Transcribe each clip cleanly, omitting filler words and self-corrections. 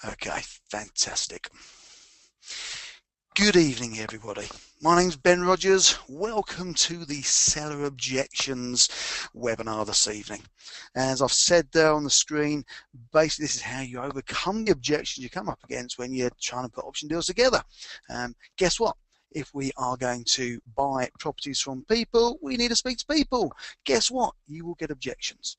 Okay, fantastic. Good evening, everybody. My name's Ben Rogers. Welcome to the Seller Objections webinar this evening. As I've said there on the screen, basically this is how you overcome the objections you come up against when you're trying to put option deals together. Guess what? If we are going to buy properties from people, we need to speak to people. Guess what? You will get objections.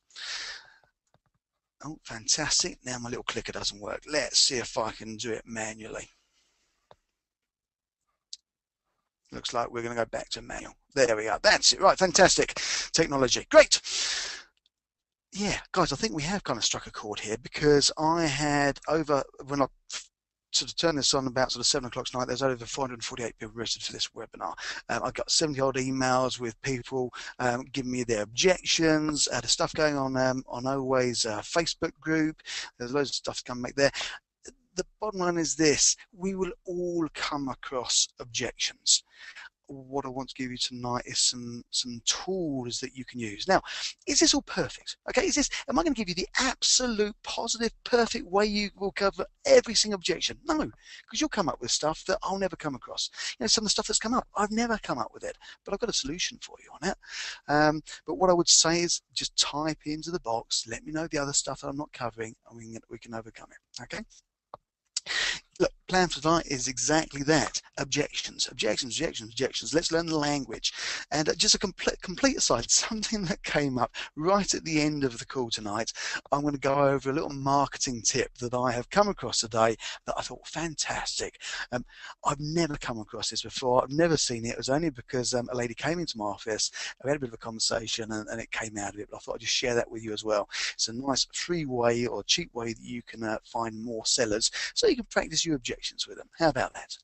Oh, fantastic. Now my little clicker doesn't work. Let's see if I can do it manually. Looks like we're going to go back to manual. There we go. That's it. Right, fantastic. Technology. Great. Yeah, guys, I think we have kind of struck a chord here because I had when I sort of turned this on about sort of 7 o'clock tonight, there's over 448 people registered for this webinar. I got 70 odd emails with people giving me their objections. There's stuff going on Always Facebook group. There's loads of stuff to come back there. The bottom line is this: we will all come across objections. What I want to give you tonight is some tools that you can use. Now, is this all perfect? Okay, am I going to give you the absolute positive, perfect way you will cover every single objection? No, because you'll come up with stuff that I'll never come across. You know, some of the stuff that's come up, I've never come up with it, but I've got a solution for you on it. But what I would say is just type into the box, let me know the other stuff that I'm not covering, and we can overcome it. Okay. Look, plan for tonight is exactly that. Objections, objections, objections, objections. Let's learn the language. And just a complete aside, something that came up right at the end of the call tonight, I'm going to go over a little marketing tip that I have come across today that I thought fantastic. I've never come across this before. I've never seen it. It was only because a lady came into my office. We had a bit of a conversation and it came out of it, but I thought I'd just share that with you as well. It's a nice free way or cheap way that you can find more sellers so you can practice your objections with them. How about that?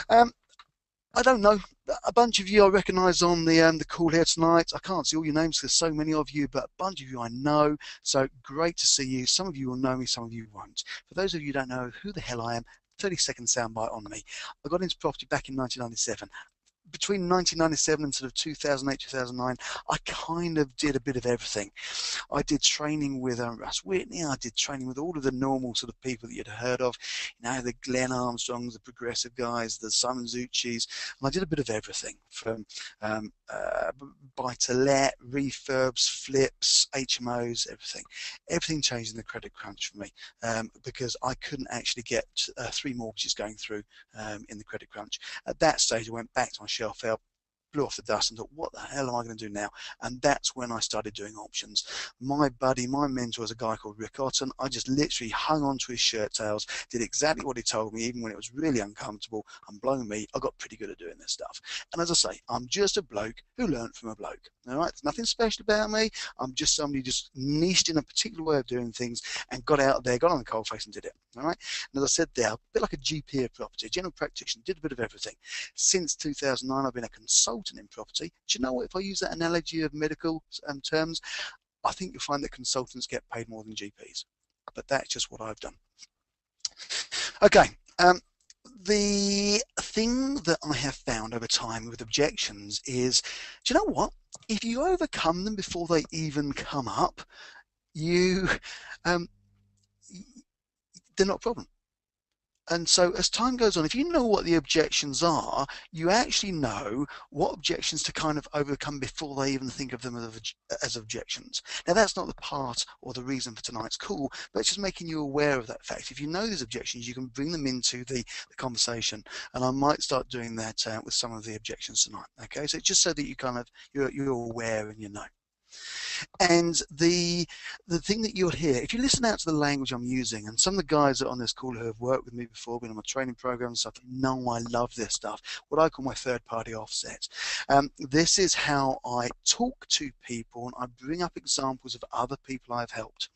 I don't know. A bunch of you I recognise on the call here tonight. I can't see all your names because there's so many of you, but a bunch of you I know. So great to see you. Some of you will know me, some of you won't. For those of you who don't know who the hell I am, 30-second soundbite on me. I got into property back in 1997. Between 1997 and sort of 2008, 2009, I kind of did a bit of everything. I did training with Russ Whitney. I did training with all of the normal sort of people that you'd heard of, you know, the Glenn Armstrongs, the Progressive guys, the Simon Zucci's, and I did a bit of everything from buy-to-let, refurbs, flips, HMOs, everything. Everything changed in the credit crunch for me because I couldn't actually get 3 mortgages going through in the credit crunch. At that stage, I went back to my shelf help, blew off the dust and thought, what the hell am I going to do now? And that's when I started doing options. My buddy, my mentor was a guy called Rick Otten. I just literally hung on to his shirt tails, did exactly what he told me, even when it was really uncomfortable. And blowing me, I got pretty good at doing this stuff. And as I say, I'm just a bloke who learned from a bloke. All right, there's nothing special about me. I'm just somebody who just niched in a particular way of doing things and got out there, got on the coalface and did it. All right. And as I said there, a bit like a GP of property, a general practitioner, did a bit of everything. Since 2009, I've been a consultant in property. Do you know what? If I use that analogy of medical terms, I think you'll find that consultants get paid more than GPs. But that's just what I've done. Okay. The thing that I have found over time with objections is, do you know what? If you overcome them before they even come up, they're not a problem. And so as time goes on, if you know what the objections are, you actually know what objections to kind of overcome before they even think of them as objections. Now, that's not the part or the reason for tonight's call, but it's just making you aware of that fact. If you know these objections, you can bring them into the conversation. And I might start doing that with some of the objections tonight. Okay, so it's just so that you kind of, you're aware and you know. And the thing that you'll hear, if you listen out to the language I'm using, and some of the guys that are on this call who have worked with me before, been on my training program and stuff, know I love this stuff, what I call my third-party offset. This is how I talk to people and I bring up examples of other people I've helped.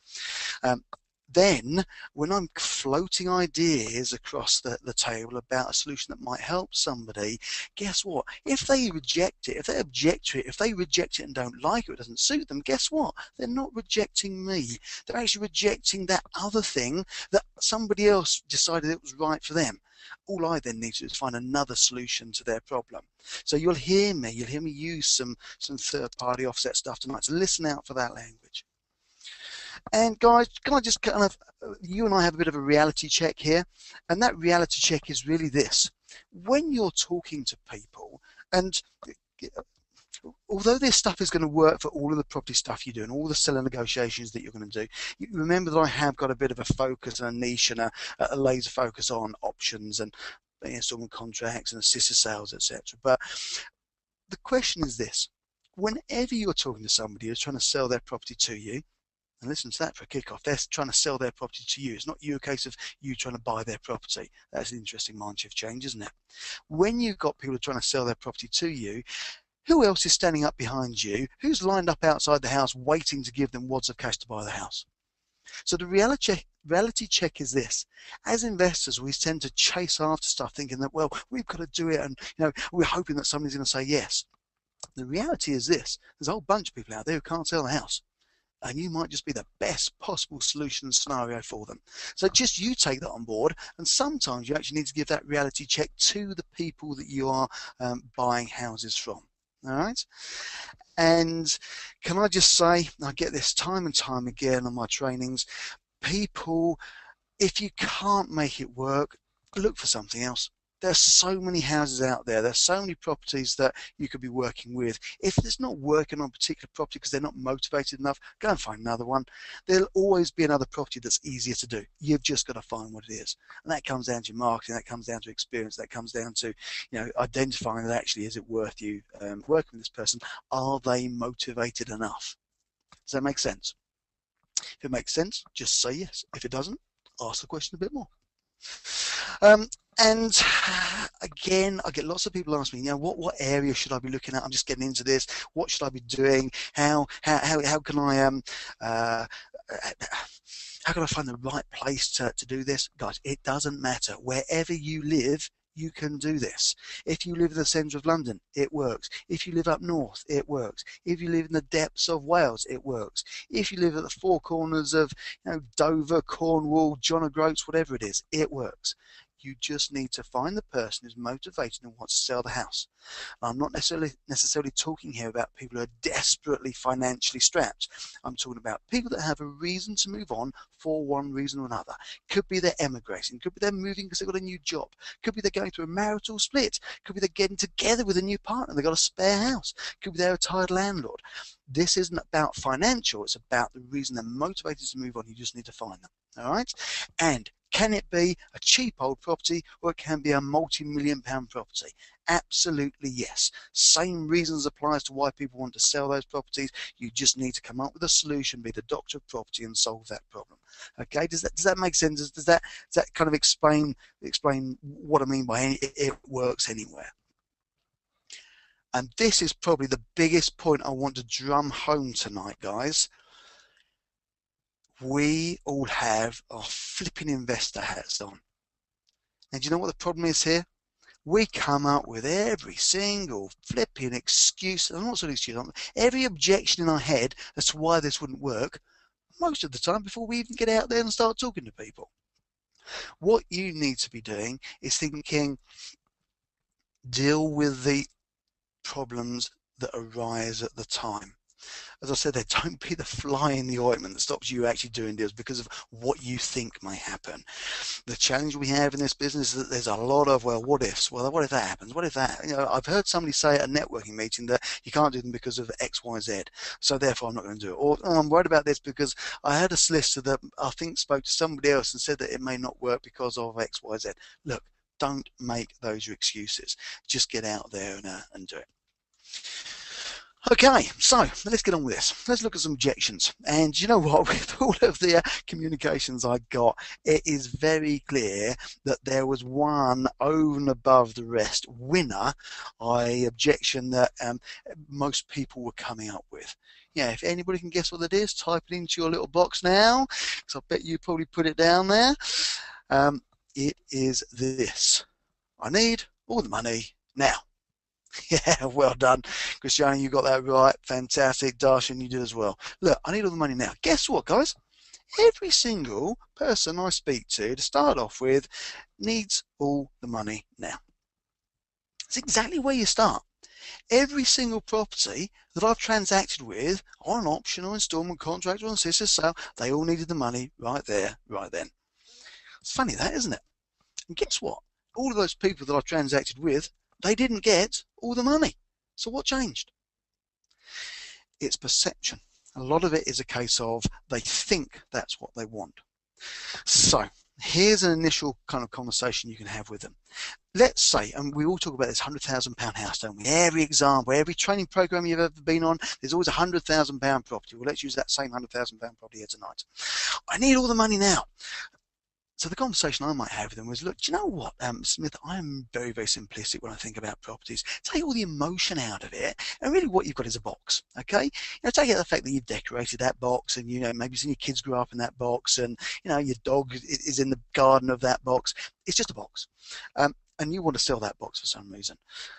Then, when I'm floating ideas across the table about a solution that might help somebody, guess what? If they reject it, if they object to it, if they reject it and don't like it, it doesn't suit them, guess what? They're not rejecting me. They're actually rejecting that other thing that somebody else decided it was right for them. All I then need to do is find another solution to their problem. So you'll hear me use some third-party offset stuff tonight. So listen out for that language. And guys, can I just kind of, you and I have a bit of a reality check here, and that reality check is really this. When you're talking to people, and although this stuff is going to work for all of the property stuff you do and all the seller negotiations that you're going to do, you remember that I have got a bit of a focus and a niche and a laser focus on options and installment contracts and assisted sales, etc. But the question is this: whenever you're talking to somebody who's trying to sell their property to you, and listen to that for a kickoff, they're trying to sell their property to you. It's not you a case of you trying to buy their property. That's an interesting mind shift change, isn't it? When you've got people trying to sell their property to you, who else is standing up behind you? Who's lined up outside the house waiting to give them wads of cash to buy the house? So the reality check is this: as investors, we tend to chase after stuff thinking that, well, we've got to do it, and we're hoping that somebody's going to say yes. The reality is this: there's a whole bunch of people out there who can't sell the house, and you might just be the best possible solution scenario for them. So just you take that on board, and sometimes you actually need to give that reality check to the people that you are buying houses from. All right. And can I just say, I get this time and time again on my trainings, people, if you can't make it work, look for something else. There's so many houses out there. There's so many properties that you could be working with. If it's not working on a particular property because they're not motivated enough, go and find another one. There'll always be another property that's easier to do. You've just got to find what it is. And that comes down to your marketing, that comes down to experience, that comes down to identifying that actually is it worth you working with this person. Are they motivated enough? Does that make sense? If it makes sense, just say yes. If it doesn't, ask the question a bit more. And again, I get lots of people ask me, what area should I be looking at? I'm just getting into this. What should I be doing? How can I how can I find the right place to do this? Guys, it doesn't matter. Wherever you live, you can do this. If you live in the centre of London, it works. If you live up north, it works. If you live in the depths of Wales, it works. If you live at the four corners of Dover, Cornwall, John O'Groats, whatever it is, it works. You just need to find the person who's motivated and wants to sell the house. I'm not necessarily talking here about people who are desperately financially strapped. I'm talking about people that have a reason to move on for one reason or another. Could be they're emigrating, could be they're moving because they've got a new job, could be they're going through a marital split, could be they're getting together with a new partner, they've got a spare house, could be they're a retired landlord. This isn't about financial, it's about the reason they're motivated to move on. You just need to find them. All right? And can it be a cheap old property, or it can be a multi-million-pound property? Absolutely yes. Same reasons applies to why people want to sell those properties. You just need to come up with a solution, be the doctor of property, and solve that problem. Okay, does that make sense? Does that kind of explain what I mean by it works anywhere? And this is probably the biggest point I want to drum home tonight, guys. We all have our flipping investor hats on. And do you know what the problem is here? We come up with every single flipping excuse, and not sort of excuse, every objection in our head as to why this wouldn't work, most of the time before we even get out there and start talking to people. What you need to be doing is thinking, deal with the problems that arise at the time. As I said, don't be the fly in the ointment that stops you actually doing deals because of what you think may happen. The challenge we have in this business is that there's a lot of, well, what ifs? Well, what if that happens? What if that? I've heard somebody say at a networking meeting that you can't do them because of X, Y, Z, so therefore I'm not going to do it. Or I'm worried about this because I had a solicitor that I think spoke to somebody else and said that it may not work because of X, Y, Z. Look, don't make those your excuses. Just get out there and do it. Okay, so let's get on with this. Let's look at some objections. And you know what, with all of the communications I got, it is very clear that there was one over and above the rest winner, objection that most people were coming up with. Yeah, if anybody can guess what it is, type it into your little box now, because I bet you probably put it down there. It is this: I need all the money now. Yeah, well done, Cristiano, you got that right. Fantastic. Darshan, you did as well. Look, I need all the money now. Guess what, guys? Every single person I speak to start off with needs all the money now. It's exactly where you start. Every single property that I've transacted with on an option or installment contract or on sister sale, they all needed the money right there, right then. It's funny that, isn't it? And guess what? All of those people that I've transacted with, they didn't get all the money. So what changed? It's perception. A lot of it is a case of they think that's what they want. So here's an initial kind of conversation you can have with them. Let's say, and we all talk about this £100,000 house, don't we? Every example, every training program you've ever been on, there's always a £100,000 property. Well, let's use that same £100,000 property here tonight. I need all the money now. So the conversation I might have with them was, look, do you know what, Smith, I'm very, very simplistic when I think about properties. Take all the emotion out of it, and really what you've got is a box, okay? Take out the fact that you've decorated that box, and, maybe you've seen your kids grow up in that box, and, your dog is in the garden of that box. It's just a box. And you want to sell that box for some reason.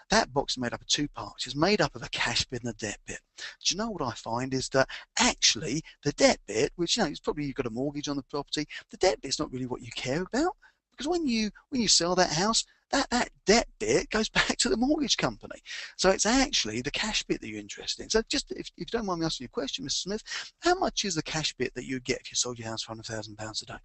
That box is made up of two parts. It's made up of a cash bit and a debt bit. Do you know what I find is that actually the debt bit, which it's probably you've got a mortgage on the property, the debt bit's not really what you care about, because when you sell that house, that debt bit goes back to the mortgage company. So it's actually the cash bit that you're interested in. So just if you don't mind me asking you a question, Mr. Smith, how much is the cash bit that you'd get if you sold your house for £100,000 a day?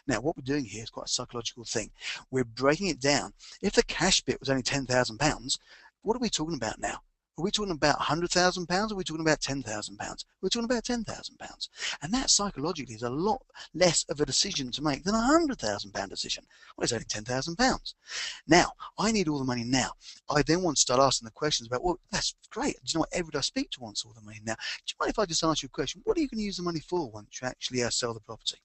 Now, what we're doing here is quite a psychological thing. We're breaking it down. If the cash bit was only £10,000, what are we talking about now? Are we talking about £100,000 or are we talking about £10,000? We're talking about £10,000. And that psychologically is a lot less of a decision to make than a £100,000 decision. Well, it's only £10,000. Now, I need all the money now. I then want to start asking the questions about, well, that's great. Do you know what? Everybody I speak to wants all the money now. Do you mind if I just ask you a question? What are you going to use the money for once you actually sell the property?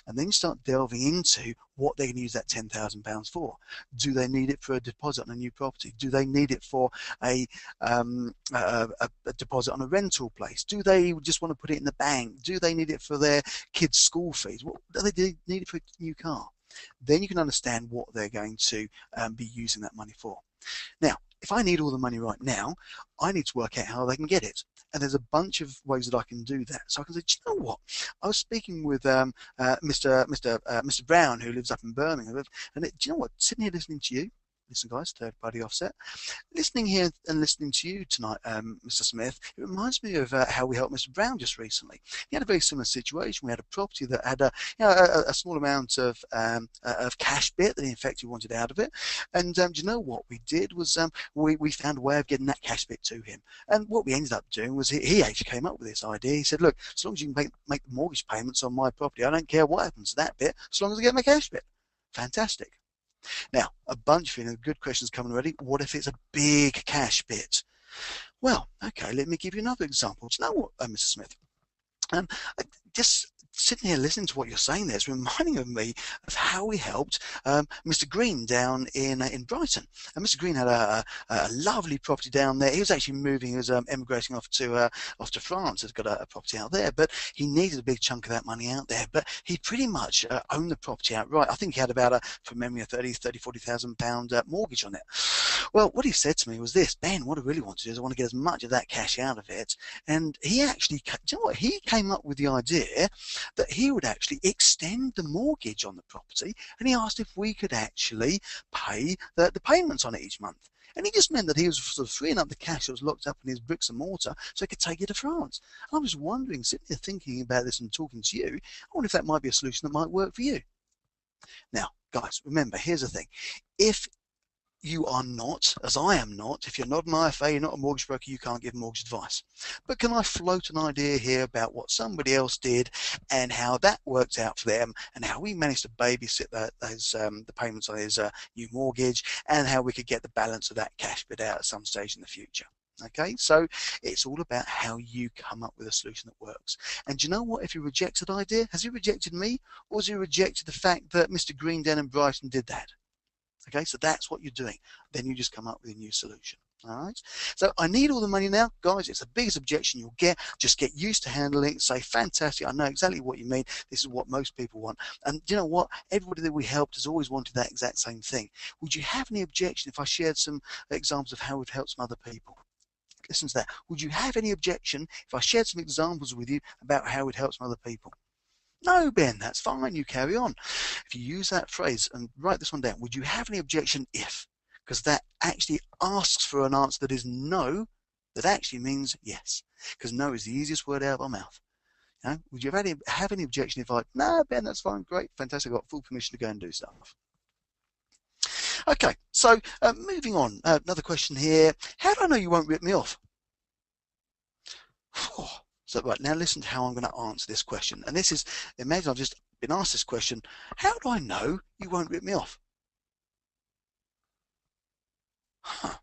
And then you start delving into what they can use that £10,000 for. Do they need it for a deposit on a new property? Do they need it for a deposit on a rental place? Do they just want to put it in the bank? Do they need it for their kids' school fees? What do they need it for a new car? Then you can understand what they're going to be using that money for. Now, if I need all the money right now, I need to work out how they can get it. And there's a bunch of ways that I can do that. So I can say, do you know what? I was speaking with Mr. Brown, who lives up in Birmingham, and do you know what? Sitting here listening to you, listen guys, third party offset, listening here and listening to you tonight, Mr. Smith, it reminds me of how we helped Mr. Brown just recently. He had a very similar situation. We had a property that had a small amount of cash bit that in fact he wanted out of it, and do you know what we did was we found a way of getting that cash bit to him. And what we ended up doing was he actually came up with this idea. He said, look, as long as you can make the mortgage payments on my property, I don't care what happens to that bit, as long as I get my cash bit. Fantastic. Now, a bunch of good questions coming already. What if it's a big cash bit? Well, okay, let me give you another example. Do you know what, Mr. Smith? Just sitting here listening to what you're saying there is reminding of me of how we helped Mr. Green down in Brighton. And Mr. Green had a lovely property down there. He was actually moving, he was emigrating off to France. He's got a property out there, but he needed a big chunk of that money out there. But he pretty much owned the property outright. I think he had about from memory, a £40,000 mortgage on it. Well, what he said to me was this: Ben, what I really want to do is I want to get as much of that cash out of it. And he actually, do you know what? He came up with the idea that he would actually extend the mortgage on the property, and he asked if we could actually pay the payments on it each month. And he just meant that he was sort of freeing up the cash that was locked up in his bricks and mortar so he could take it to France. And I was wondering, sitting here thinking about this and talking to you, I wonder if that might be a solution that might work for you. Now, guys, remember, here's the thing. If you are not, as I am not, if you're not an IFA, you're not a mortgage broker, you can't give mortgage advice. But can I float an idea here about what somebody else did and how that worked out for them, and how we managed to babysit the payments on his new mortgage, and how we could get the balance of that cash bit out at some stage in the future? Okay, so it's all about how you come up with a solution that works. And do you know what? If he rejected an idea, has he rejected me, or has he rejected the fact that Mr. Green down in Brighton did that? Okay, so that's what you're doing. Then you just come up with a new solution. All right, so I need all the money now, guys. It's the biggest objection you'll get. Just get used to handling it. Say, fantastic, I know exactly what you mean. This is what most people want. And you know what? Everybody that we helped has always wanted that exact same thing. Would you have any objection if I shared some examples of how we've helped some other people? Listen to that. Would you have any objection if I shared some examples with you about how it helps some other people? No, Ben, that's fine. You carry on. If you use that phrase and write this one down, would you have any objection if? because that actually asks for an answer that is no, that actually means yes, because no is the easiest word out of our mouth. You know, would you have any objection if I, no, Ben, that's fine, great, fantastic, I've got full permission to go and do stuff. Okay, so moving on, another question here. How do I know you won't rip me off? So right, now listen to how I'm going to answer this question. And this is, imagine I've just been asked this question, how do I know you won't rip me off? Huh.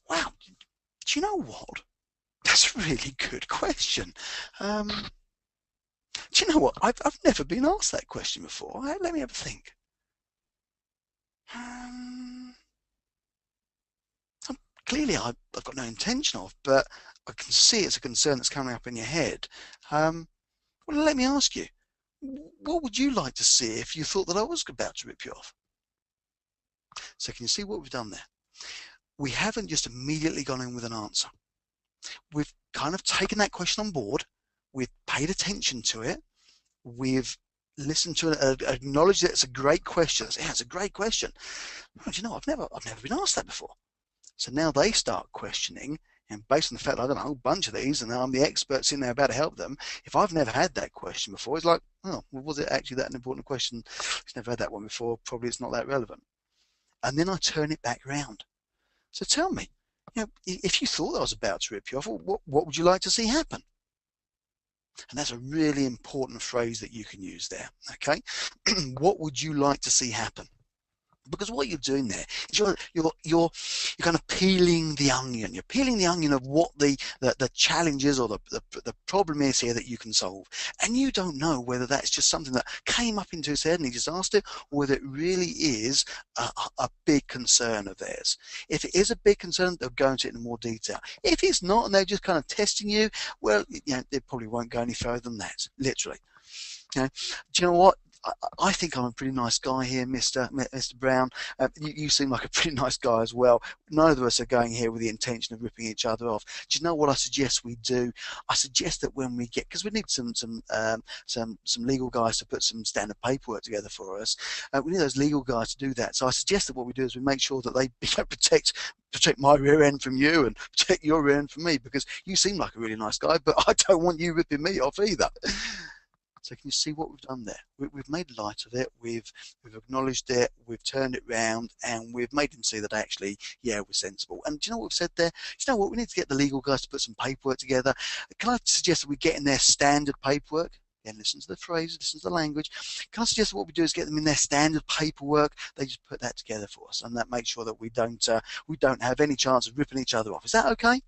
Wow, do you know what? That's a really good question. Do you know what? I've never been asked that question before. Let me have a think. Clearly, I've got no intention of, but I can see it's a concern that's coming up in your head. Well, let me ask you, what would you like to see if you thought that I was about to rip you off? So can you see what we've done there? We haven't just immediately gone in with an answer. We've kind of taken that question on board. We've paid attention to it. We've listened to it, acknowledged that it's a great question. Yeah, it's a great question. Oh, do you know, I've never been asked that before. So now they start questioning, and based on the fact that I've done a whole bunch of these and I'm the expert sitting there about to help them, if I've never had that question before, it's like, oh, well, was it actually that an important question? It's never had that one before, probably it's not that relevant. And then I turn it back around. So tell me, you know, if you thought I was about to rip you off, what would you like to see happen? And that's a really important phrase that you can use there, okay? What would you like to see happen? Because what you're doing there is you're kind of peeling the onion. You're peeling the onion of what the challenges or the problem is here that you can solve. And you don't know whether that's just something that came up into his head and he just asked it, or whether it really is a big concern of theirs. If it is a big concern, they'll go into it in more detail. If it's not and they're just kind of testing you, well, you know, they probably won't go any further than that, literally. You know, do you know what? I think I'm a pretty nice guy here, Mr. Brown. You seem like a pretty nice guy as well. Neither of us are going here with the intention of ripping each other off. Do you know what I suggest we do? I suggest that when we get, because we need some legal guys to put some standard paperwork together for us. We need those legal guys to do that. So I suggest that what we do is we make sure that they protect my rear end from you and protect your rear end from me, because you seem like a really nice guy, but I don't want you ripping me off either. So can you see what we've done there? We've made light of it, we've acknowledged it, we've turned it round, and we've made him see that actually, yeah, we're sensible. And do you know what we've said there? Do you know what? We need to get the legal guys to put some paperwork together. Can I suggest that we get in their standard paperwork? Again, listen to the phrase, listen to the language. Can I suggest that what we do is get them in their standard paperwork? They just put that together for us, and that makes sure that we don't have any chance of ripping each other off. Is that okay?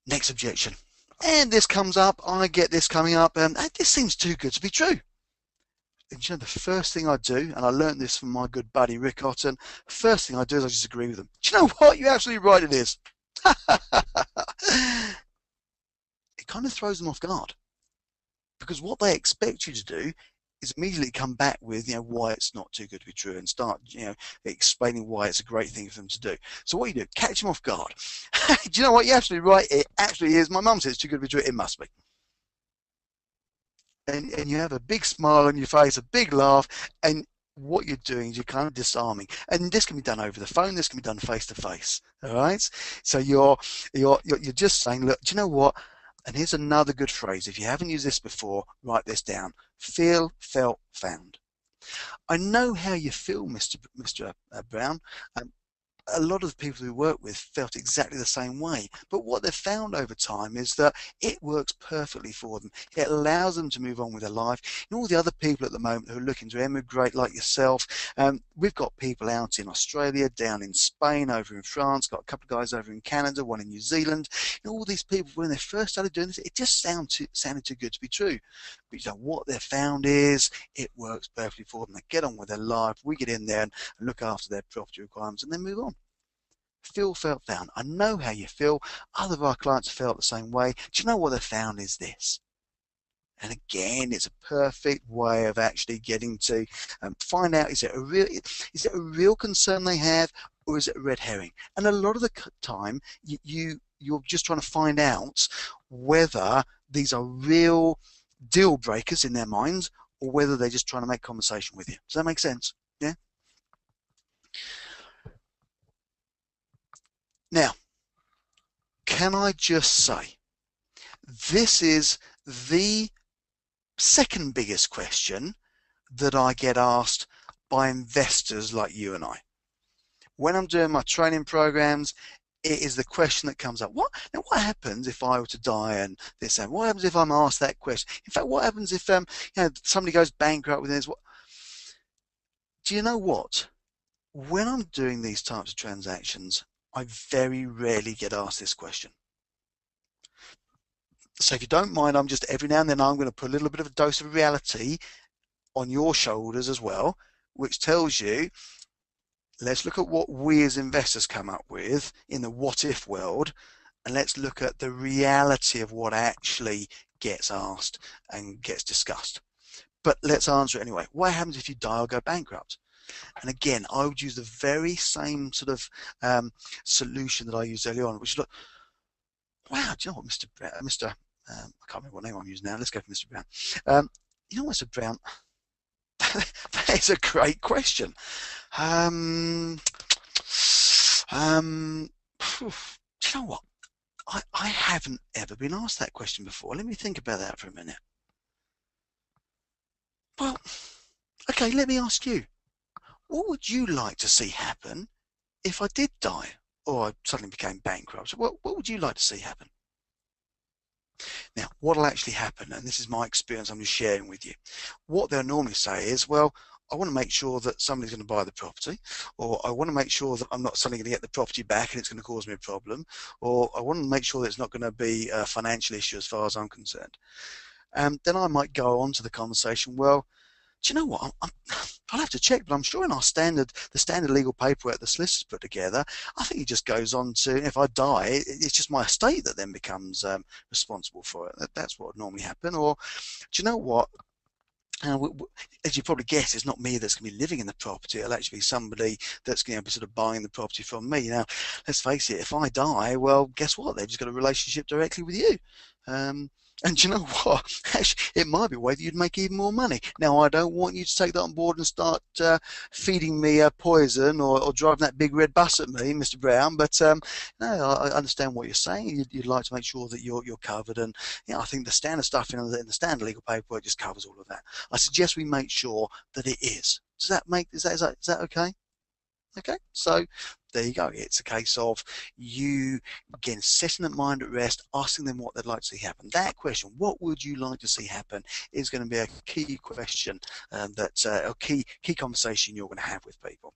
Next objection. And this comes up, I get this coming up, this seems too good to be true. And you know, the first thing I do, and I learned this from my good buddy Rick Otten, the first thing I do is I just agree with them. Do you know what? You're absolutely right, it is. It kind of throws them off guard, because what they expect you to do is immediately come back with, you know, why it's not too good to be true, and start, you know, explaining why it's a great thing for them to do. So what you do, catch them off guard. Do you know what? You're absolutely right. It absolutely is. My mum says it's too good to be true. It must be. And you have a big smile on your face, a big laugh, and what you're doing is you're kind of disarming. And this can be done over the phone. This can be done face to face. All right. So you're just saying, look, do you know what? And here's another good phrase. If you haven't used this before, write this down. Feel, felt, found. I know how you feel, Mr. Brown. A lot of the people we work with felt exactly the same way, but what they've found over time is that it works perfectly for them. It allows them to move on with their life. And all the other people at the moment who are looking to emigrate, like yourself, we've got people out in Australia, down in Spain, over in France, got a couple of guys over in Canada, one in New Zealand. And all these people, when they first started doing this, it just sounded too good to be true. But you know what they've found is it works perfectly for them. They get on with their life. We get in there and look after their property requirements, and then move on. Feel, felt, found. I know how you feel. Other of our clients felt the same way. Do you know what they found is this? And again, it's a perfect way of actually getting to find out, is it a real concern they have, or is it a red herring? And a lot of the time, you're just trying to find out whether these are real deal breakers in their minds, or whether they're just trying to make conversation with you. Does that make sense? Yeah. Now, can I just say, this is the second biggest question that I get asked by investors like you and I. When I'm doing my training programs, it is the question that comes up. What happens if I were to die and this? And what happens if I'm asked that question? In fact, what happens if somebody goes bankrupt with this? Do you know what? When I'm doing these types of transactions, I very rarely get asked this question. So if you don't mind, I'm just every now and then I'm going to put a little bit of a dose of reality on your shoulders as well, which tells you, let's look at what we as investors come up with in the what if world, and let's look at the reality of what actually gets asked and gets discussed. But let's answer it anyway. What happens if you die or go bankrupt? And again, I would use the very same sort of solution that I used earlier on, which is, look, wow, do you know what, Mr. I can't remember what name I'm using now. Let's go for Mr. Brown. You know, Mr. Brown, that is a great question. Do you know what? I haven't ever been asked that question before. Let me think about that for a minute. Well, okay, let me ask you. What would you like to see happen if I did die or I suddenly became bankrupt? What would you like to see happen? Now, what will actually happen, and this is my experience I'm just sharing with you, what they'll normally say is, well, I want to make sure that somebody's going to buy the property, or I want to make sure that I'm not suddenly going to get the property back and it's going to cause me a problem, or I want to make sure that it's not going to be a financial issue as far as I'm concerned. Then I might go on to the conversation, well, do you know what, I'll have to check, but I'm sure in our the standard legal paperwork the solicitors put together, I think it just goes on to, if I die, it's just my estate that then becomes responsible for it. That's what would normally happen. Or, do you know what, as you probably guess, it's not me that's going to be living in the property. It'll actually be somebody that's going to be sort of buying the property from me. Now, let's face it, if I die, well, guess what? They've just got a relationship directly with you. And do you know what? Actually, it might be a way that you'd make even more money. Now, I don't want you to take that on board and start feeding me poison or driving that big red bus at me, Mr. Brown. But no, I understand what you're saying. You'd like to make sure that you're covered. And I think the standard stuff in the standard legal paperwork just covers all of that. I suggest we make sure that it is. Is that okay? Okay, so there you go. It's a case of you, again, setting the mind at rest, asking them what they'd like to see happen. That question, what would you like to see happen, is going to be a key question, a key conversation you're going to have with people.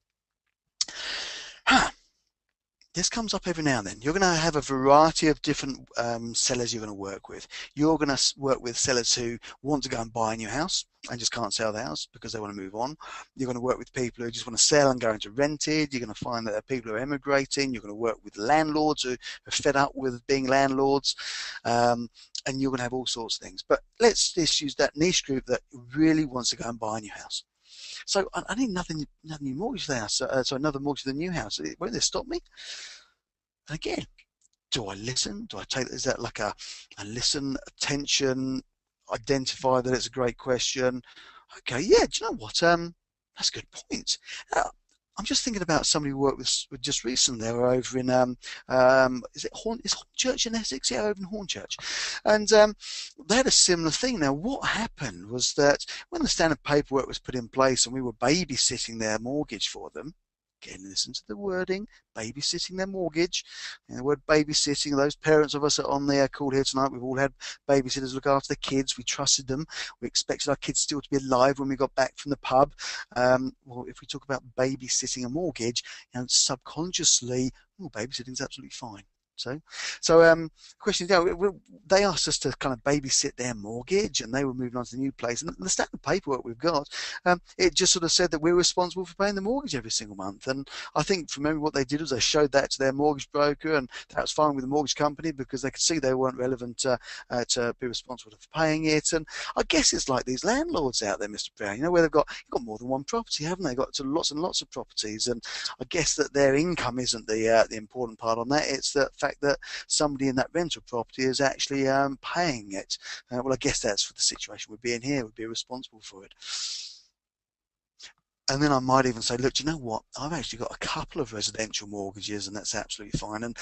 This comes up every now and then. You're going to have a variety of different sellers you're going to work with. You're going to work with sellers who want to go and buy a new house and just can't sell the house because they want to move on. You're going to work with people who just want to sell and go into rented. You're going to find that there are people who are emigrating. You're going to work with landlords who are fed up with being landlords. And you're going to have all sorts of things. But let's just use that niche group that really wants to go and buy a new house. So I need another new mortgage for the house. So another mortgage for the new house. Won't they stop me? And again, do I listen? Do I take, is that like a listen, attention, identify that it's a great question? Okay, yeah, do you know what? That's a good point. I'm just thinking about somebody who worked with just recently. They were over in is Hornchurch in Essex? Yeah, over in Hornchurch, and they had a similar thing. Now, what happened was that when the standard paperwork was put in place and we were babysitting their mortgage for them. Again, listen to the wording, babysitting their mortgage. And the word babysitting, those parents of us that are on the call here tonight, we've all had babysitters look after the kids. We trusted them. We expected our kids still to be alive when we got back from the pub. Well, if we talk about babysitting a mortgage, subconsciously, babysitting is absolutely fine. So question, they asked us to kind of babysit their mortgage, and they were moving on to the new place. And the standard paperwork we've got, it just sort of said that we're responsible for paying the mortgage every single month. And I think from memory, what they did was they showed that to their mortgage broker, and that was fine with the mortgage company because they could see they weren't relevant to be responsible for paying it. And I guess it's like these landlords out there, Mr. Brown, where you've got more than one property, haven't they? Got lots and lots of properties, and I guess that their income isn't the important part on that. It's the fact that somebody in that rental property is actually paying it. Well, I guess that's for the situation we'd be in here, would be responsible for it. And then I might even say, look, do you know what? I've actually got a couple of residential mortgages, and that's absolutely fine. And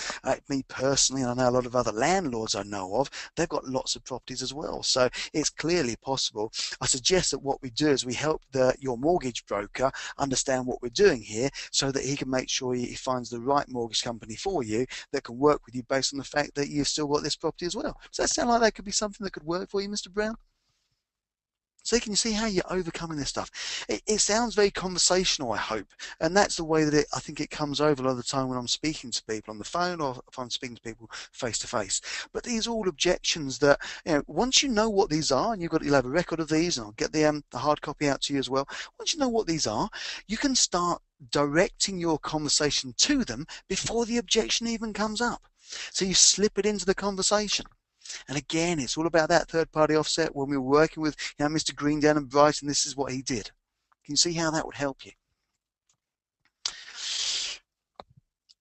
me personally, and I know a lot of other landlords I know of, they've got lots of properties as well. So it's clearly possible. I suggest that what we do is we help your mortgage broker understand what we're doing here so that he can make sure he finds the right mortgage company for you that can work with you based on the fact that you've still got this property as well. Does that sound like that could be something that could work for you, Mr. Brown? So can you see how you're overcoming this stuff? It sounds very conversational, I hope, and that's the way that I think it comes over a lot of the time when I'm speaking to people on the phone or if I'm speaking to people face to face. But these are all objections that, once you know what these are, and you'll have a record of these, and I'll get the hard copy out to you as well. Once you know what these are, you can start directing your conversation to them before the objection even comes up. So you slip it into the conversation. And again, it's all about that third-party offset. When we were working with Mr. Green down in Brighton, this is what he did. Can you see how that would help you?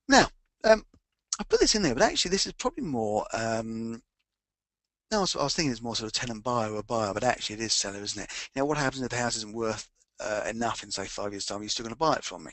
Now, I put this in there, but actually this is probably more, no, I was thinking it's more sort of tenant buyer or buyer, but actually it is seller, isn't it? What happens if the house isn't worth enough in, say, 5 years' time? You're still going to buy it from me.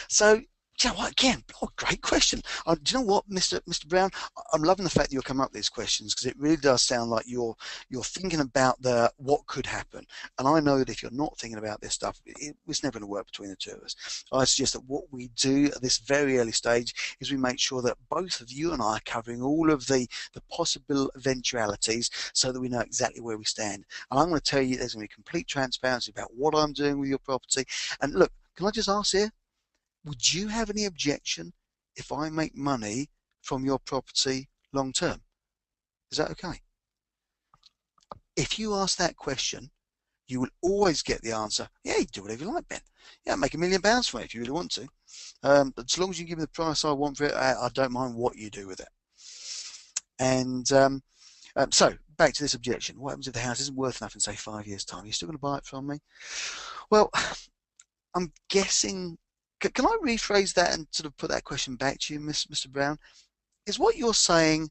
So, do you know what, again, great question. Do you know what, Mr. Brown, I'm loving the fact that you're coming up with these questions, because it really does sound like you're thinking about what could happen. And I know that if you're not thinking about this stuff, it's never going to work between the two of us. I suggest that what we do at this very early stage is we make sure that both of you and I are covering all of the possible eventualities so that we know exactly where we stand. And I'm going to tell you there's going to be complete transparency about what I'm doing with your property. And look, can I just ask here, would you have any objection if I make money from your property long term? Is that okay? If you ask that question, you will always get the answer, yeah, you do whatever you like, Ben. Yeah, make £1 million from it if you really want to. But as long as you give me the price I want for it, I don't mind what you do with it. And so back to this objection. What happens if the house isn't worth enough in, say, 5 years' time? Are you still going to buy it from me? Well, I'm guessing. Can I rephrase that and sort of put that question back to you, Mr. Brown? Is what you're saying,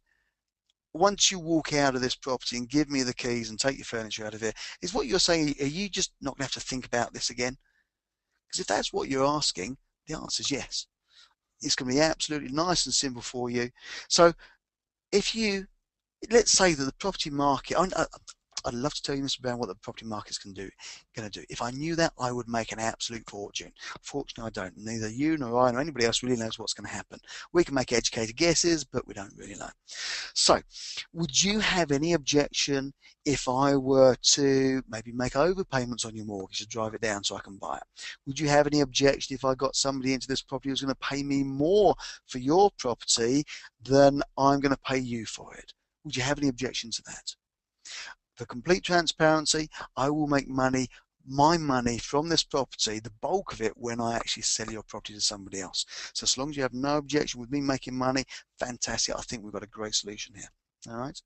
once you walk out of this property and give me the keys and take your furniture out of here, is what you're saying, are you just not going to have to think about this again? Because if that's what you're asking, the answer is yes. It's going to be absolutely nice and simple for you. So if let's say that the property market, I'd love to tell you, Mr. Brown, what the property market's going to do. If I knew that, I would make an absolute fortune. Fortunately, I don't. Neither you nor I nor anybody else really knows what's going to happen. We can make educated guesses, but we don't really know. So, would you have any objection if I were to maybe make overpayments on your mortgage to drive it down so I can buy it? Would you have any objection if I got somebody into this property who's going to pay me more for your property than I'm going to pay you for it? Would you have any objection to that? For complete transparency, I will make my money from this property, the bulk of it, when I actually sell your property to somebody else. So as long as you have no objection with me making money, fantastic. I think we've got a great solution here. All right.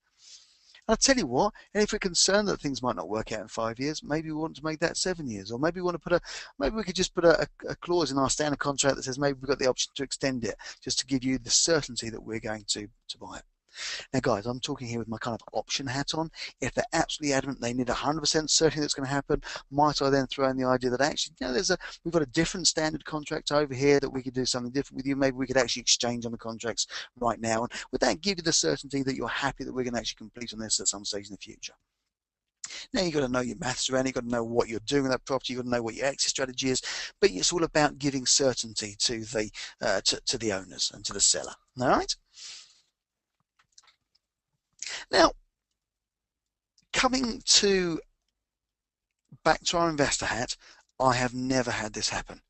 I'll tell you what, and if we're concerned that things might not work out in 5 years, maybe we want to make that 7 years, or maybe we want to maybe we could just put a clause in our standard contract that says maybe we've got the option to extend it, just to give you the certainty that we're going to buy it. Now, guys, I'm talking here with my kind of option hat on. If they're absolutely adamant they need 100% certainty that's going to happen, might I then throw in the idea that actually, we've got a different standard contract over here that we could do something different with you. Maybe we could actually exchange on the contracts right now. And would that give you the certainty that you're happy that we're going to actually complete on this at some stage in the future? Now, you've got to know your maths around it, you've got to know what you're doing with that property, you've got to know what your exit strategy is, but it's all about giving certainty to the owners and to the seller. All right? Now, coming back to our investor hat, I have never had this happen.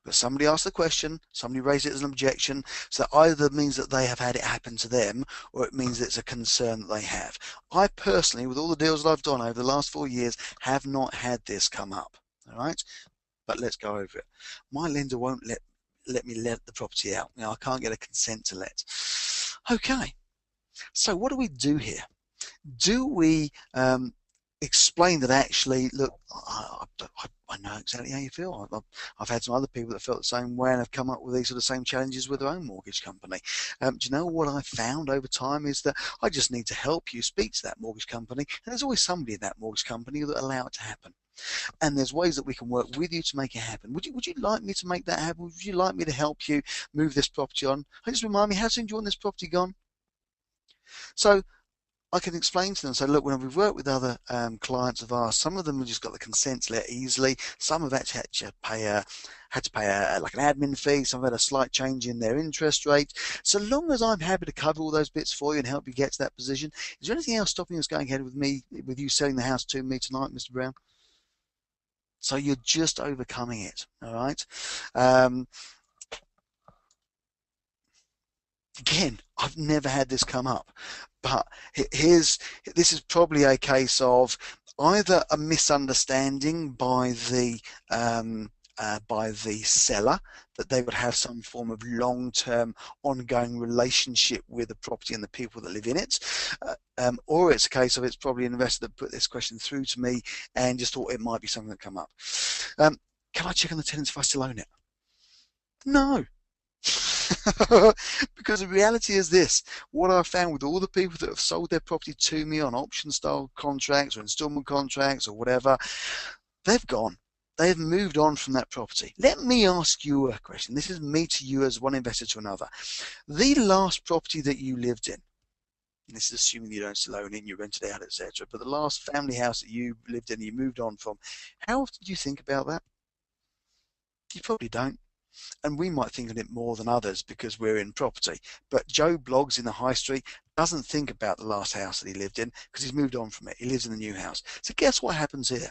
But somebody asked the question, somebody raised it as an objection, so that either means that they have had it happen to them, or it means that it's a concern that they have. I personally, with all the deals that I've done over the last 4 years, have not had this come up. All right, but let's go over it. My lender won't let me let the property out. I can't get a consent to let. Okay. So what do we do here? Do we explain that actually, look, I know exactly how you feel. I've had some other people that felt the same way and have come up with these sort of same challenges with their own mortgage company. Do you know what I found over time is that I just need to help you speak to that mortgage company, and there's always somebody in that mortgage company that allow it to happen. And there's ways that we can work with you to make it happen. Would you like me to make that happen? Would you like me to help you move this property on? Just remind me, how soon do you want this property gone? So I can explain to them, so look, when we've worked with other clients of ours, some of them have just got the consents let easily, some have actually had to pay like an admin fee, some have had a slight change in their interest rate. So long as I'm happy to cover all those bits for you and help you get to that position, is there anything else stopping us going ahead with you selling the house to me tonight, Mr. Brown? So you're just overcoming it, all right? Again, I've never had this come up, but this is probably a case of either a misunderstanding by the seller, that they would have some form of long-term ongoing relationship with the property and the people that live in it, or it's a case of it's probably an investor that put this question through to me and just thought it might be something that come up. Can I check on the tenants if I still own it? No. Because the reality is this: what I've found with all the people that have sold their property to me on option style contracts or installment contracts or whatever, they've gone. They've moved on from that property. Let me ask you a question. This is me to you as one investor to another. The last property that you lived in, and this is assuming you don't still own it, you rented it out, etc., but the last family house that you lived in, you moved on from, how often do you think about that? You probably don't. And we might think of it more than others because we're in property. But Joe Bloggs in the high street doesn't think about the last house that he lived in because he's moved on from it. He lives in the new house. So guess what happens here?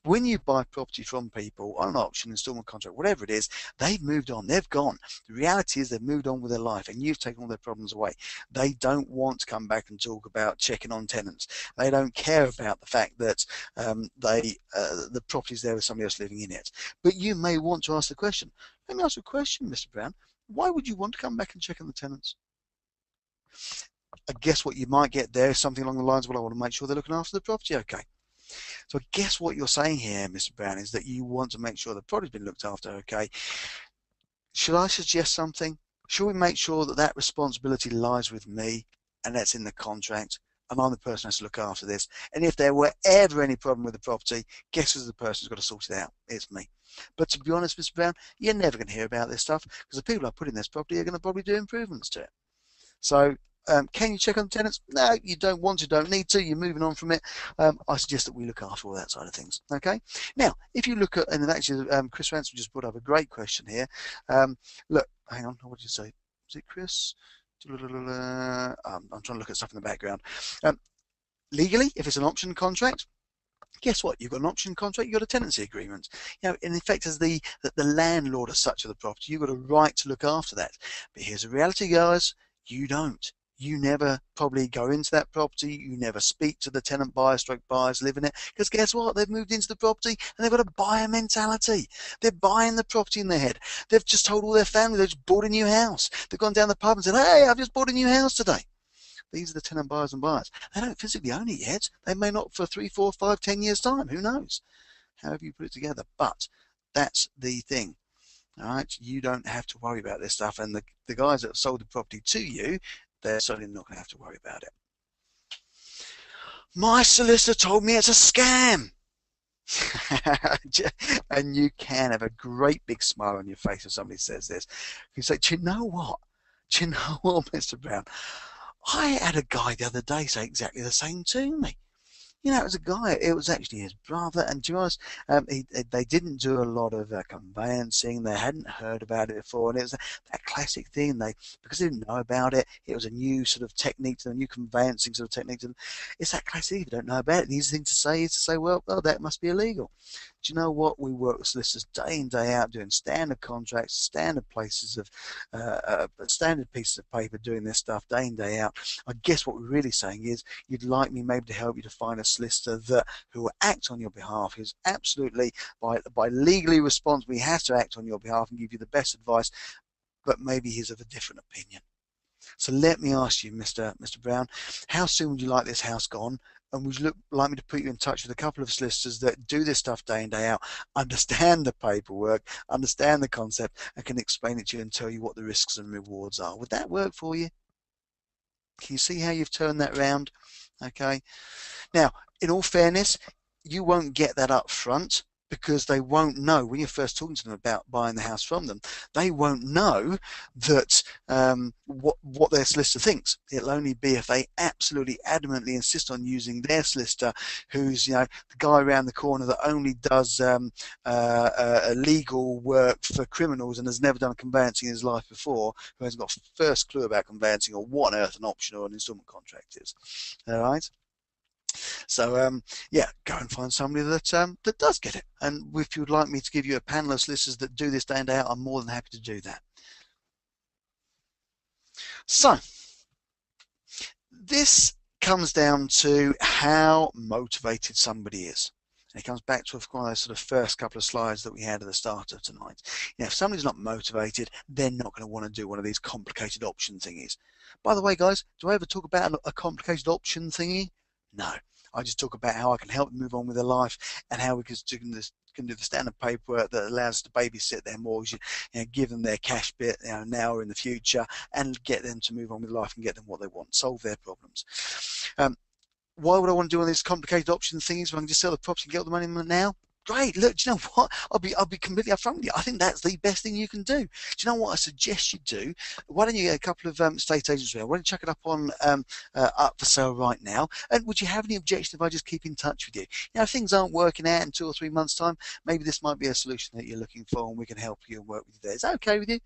When you buy property from people on an auction, installment contract, whatever it is, they've moved on. They've gone. The reality is they've moved on with their life and you've taken all their problems away. They don't want to come back and talk about checking on tenants. They don't care about the fact that the property's there with somebody else living in it. But you may want to ask the question. Let me ask you a question, Mr. Brown. Why would you want to come back and check on the tenants? I guess what you might get there is something along the lines of, well, I want to make sure they're looking after the property okay. So I guess what you're saying here, Mr. Brown, is that you want to make sure the property's been looked after okay. Should I suggest something? Should we make sure that that responsibility lies with me and that's in the contract? And I'm the person who has to look after this. And if there were ever any problem with the property, guess who's the person who's got to sort it out? It's me. But to be honest, Mr. Brown, you're never going to hear about this stuff because the people I put in this property are going to probably do improvements to it. So can you check on the tenants? No, you don't want to, don't need to. You're moving on from it. I suggest that we look after all that side of things. Okay. Now, if you look at, and actually, Chris Ransom just brought up a great question here. Look, hang on. What did you say? Was it Chris? I'm trying to look at stuff in the background. Legally, if it's an option contract, guess what? You've got an option contract, you've got a tenancy agreement. You know, in effect, as the landlord as such of the property, you've got a right to look after that. But here's the reality, guys: you don't. You never probably go into that property. You never speak to the tenant buyers living it, because guess what? They've moved into the property and they've got a buyer mentality. They're buying the property in their head. They've just told all their family they've just bought a new house. They've gone down the pub and said, "Hey, I've just bought a new house today." These are the tenant buyers and buyers. They don't physically own it yet. They may not for 3, 4, 5, 10 years time. Who knows? However you put it together. But that's the thing. All right. You don't have to worry about this stuff. And the guys that have sold the property to you, they're certainly not going to have to worry about it. My solicitor told me it's a scam. And you can have a great big smile on your face if somebody says this. You say, do you know what? Do you know what, Mr. Brown? I had a guy the other day say exactly the same to me. You know, it was a guy, it was actually his brother, and to us, they didn't do a lot of conveyancing, they hadn't heard about it before, and it was that classic thing, because they didn't know about it, it was a new sort of technique to them, new conveyancing sort of technique to them. It's that classic, if you don't know about it, the easy thing to say is to say, well, that must be illegal. Do you know what? We work with solicitors day in, day out, doing standard contracts, standard places of, standard pieces of paper, doing this stuff day in, day out. I guess what we're really saying is, you'd like me maybe to help you to find a solicitor who will act on your behalf, who's absolutely, by legally responsible, he has to act on your behalf and give you the best advice, but maybe he's of a different opinion. So let me ask you, Mr. Brown, how soon would you like this house gone? and would you like me to put you in touch with a couple of solicitors that do this stuff day in, day out, understand the paperwork, understand the concept, and can explain it to you and tell you what the risks and rewards are? Would that work for you? Can you see how you've turned that round? Okay. Now, in all fairness, you won't get that up front, because they won't know when you're first talking to them about buying the house from them. They won't know that what their solicitor thinks. It'll only be if they absolutely adamantly insist on using their solicitor, who's, you know, the guy around the corner that only does legal work for criminals and has never done conveyancing in his life before, who hasn't got first clue about conveyancing or what on earth an option or an instalment contract is. All right. So yeah, go and find somebody that does get it. And if you would like me to give you a panel of solicitors that do this day in, day out, I'm more than happy to do that. So this comes down to how motivated somebody is. And it comes back to one of those sort of first couple of slides that we had at the start of tonight. You know, if somebody's not motivated, they're not going to want to do one of these complicated option thingies. By the way, guys, do I ever talk about a complicated option thingy? No, I just talk about how I can help them move on with their life, and how we can do the standard paperwork that allows us to babysit their mortgage, you know, give them their cash bit, you know, now or in the future, and get them to move on with life and get them what they want, solve their problems. Why would I want to do one of these complicated option things when I can just sell the property and get all the money in now? Great. Look, do you know what? I'll be completely upfront with you. I think that's the best thing you can do. Do you know what I suggest you do? Why don't you get a couple of estate agents around? Why don't you chuck it up on up for sale right now? And would you have any objection if I just keep in touch with you? You know, if things aren't working out in 2 or 3 months' time, maybe this might be a solution that you're looking for, and we can help you and work with you there. Is that okay with you?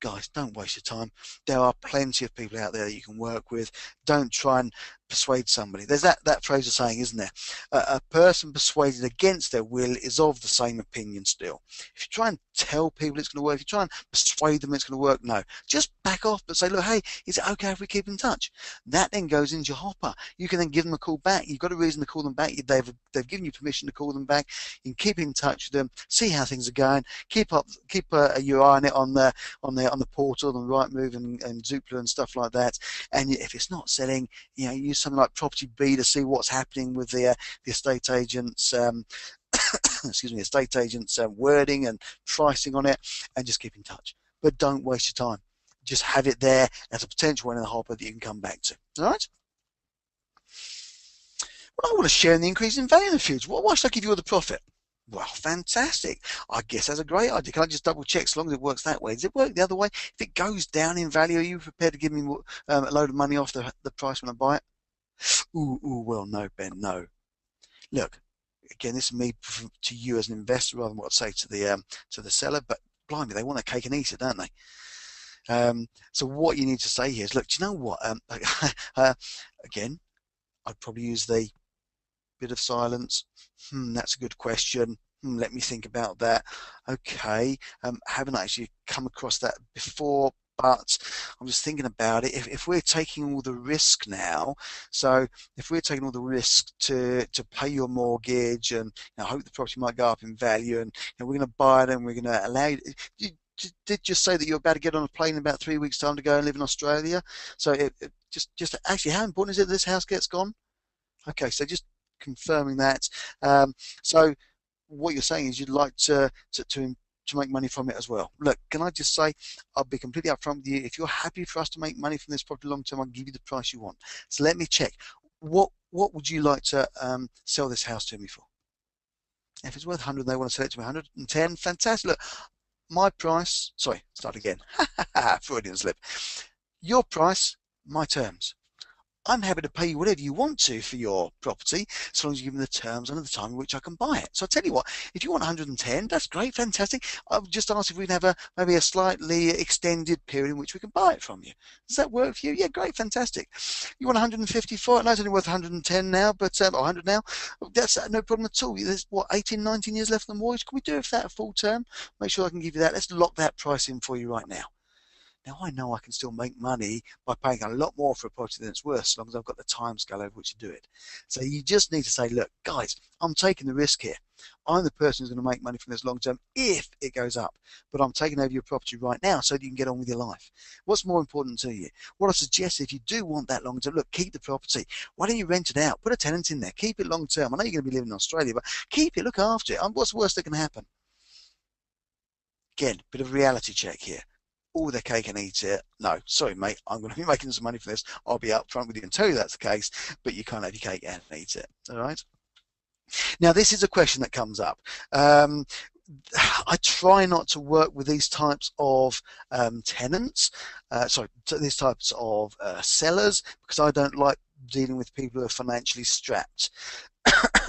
Guys, don't waste your time. There are plenty of people out there that you can work with. Don't try and persuade somebody. There's that phrase of saying, isn't there? A person persuaded against their will is of the same opinion still. If you try and tell people it's going to work, if you try and persuade them it's going to work, no. Just back off, but say, look, hey, is it okay if we keep in touch? That then goes into your hopper. You can then give them a call back. You've got a reason to call them back. They've given you permission to call them back. You can keep in touch with them, see how things are going, keep your eye on it on the portal and Rightmove and Zoopla and stuff like that. And if it's not selling, you know, use something like Property B to see what's happening with the estate agents excuse me, estate agents wording and pricing on it, and just keep in touch. But don't waste your time. Just have it there as a potential one in the hopper that you can come back to. All right? Well, I want to share in the increase in value in the future. Why should I give you all the profit? Well, fantastic. I guess that's a great idea. Can I just double check, as long as it works that way? Does it work the other way? If it goes down in value, are you prepared to give me a load of money off the price when I buy it? Ooh, well, no, Ben, no. Look, again, this is me to you as an investor rather than what I'd say to the seller, but blimey, they want their cake and eat it, don't they? So what you need to say here is, look, do you know what? Again, I'd probably use the bit of silence. That's a good question. Let me think about that. Okay, haven't actually come across that before, but I'm just thinking about it. If we're taking all the risk now, so if we're taking all the risk to pay your mortgage and, you know, hope the property might go up in value, and, you know, we're going to buy it and we're going to allow you did just say that you're about to get on a plane in about 3 weeks' time to go and live in Australia. So just actually, how important is it that this house gets gone? Okay, so just confirming that. So what you're saying is you'd like to make money from it as well. Look, can I just say, I'll be completely upfront with you. If you're happy for us to make money from this property long term, I'll give you the price you want. So let me check. What would you like to sell this house to me for? If it's worth 100 and they want to sell it to me 110, fantastic. Look, my price, sorry, start again. Freudian slip. Your price, my terms. I'm happy to pay you whatever you want to for your property, as long as you give me the terms and the time in which I can buy it. So I'll tell you what, if you want 110, that's great, fantastic. I'll just ask if we can have maybe a slightly extended period in which we can buy it from you. Does that work for you? Yeah, great, fantastic. You want 150 for it? I know it's only worth 110 now, but or 100 now. That's no problem at all. There's what, 18, 19 years left on the mortgage. Can we do it for that full term? Make sure I can give you that. Let's lock that price in for you right now. Now I know I can still make money by paying a lot more for a property than it's worth, as long as I've got the time scale over which to do it. So you just need to say, look, guys, I'm taking the risk here. I'm the person who's going to make money from this long term if it goes up, but I'm taking over your property right now so that you can get on with your life. What's more important to you? What I suggest, if you do want that long term, look, keep the property. Why don't you rent it out? Put a tenant in there. Keep it long term. I know you're going to be living in Australia, but keep it. Look after it. What's the worst that can happen? Again, bit of a reality check here. All the cake and eat it. No, sorry, mate. I'm going to be making some money for this. I'll be up front with you and tell you that's the case, but you can't have your cake and eat it. All right. Now, this is a question that comes up. I try not to work with these types of tenants, these types of sellers, because I don't like dealing with people who are financially strapped.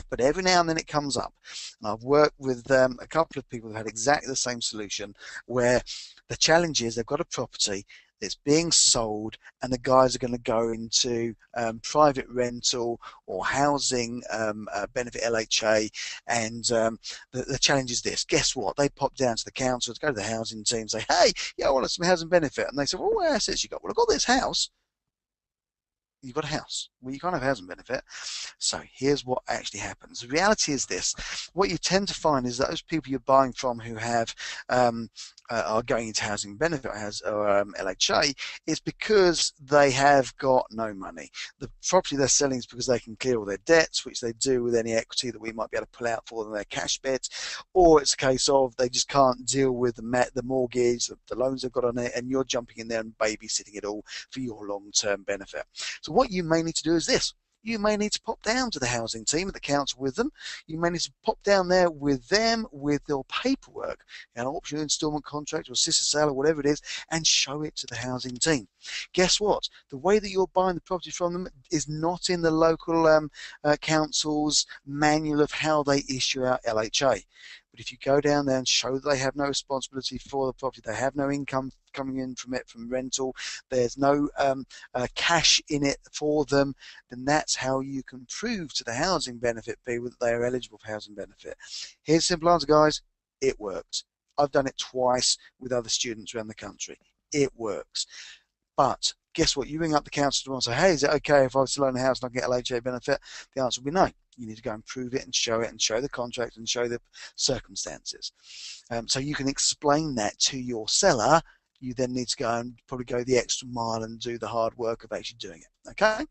But every now and then it comes up, and I've worked with a couple of people who had exactly the same solution, where the challenge is they've got a property that's being sold and the guys are going to go into private rental or housing benefit, LHA, and the challenge is this. Guess what? They pop down to the council, to go to the housing team and say, hey, yeah, I want some housing benefit. And they say, well, what assets you got? Well, I've got this house. You've got a house. Well, you can't have housing benefit. So here's what actually happens. The reality is this. What you tend to find is that those people you're buying from who have are going into housing benefit or LHA is because they have got no money. The property they're selling is because they can clear all their debts, which they do with any equity that we might be able to pull out for them, their cash bets, or it's a case of they just can't deal with the mortgage, the loans they've got on it, and you're jumping in there and babysitting it all for your long-term benefit. So what you may need to do is this. You may need to pop down to the housing team at the council with them. You may need to pop down there with them with their paperwork, an option instalment contract or assisted sale or whatever it is, and show it to the housing team. Guess what? The way that you're buying the property from them is not in the local council's manual of how they issue out LHA. But if you go down there and show that they have no responsibility for the property, they have no income coming in from it from rental, there's no cash in it for them, then that's how you can prove to the housing benefit people that they are eligible for housing benefit. Here's the simple answer, guys. It works. I've done it twice with other students around the country. It works. But guess what? You ring up the council and say, hey, is it okay if I still own a house and I get LHA benefit? The answer will be no. You need to go and prove it and show the contract and show the circumstances. So you can explain that to your seller. You then need to go and probably go the extra mile and do the hard work of actually doing it. Okay?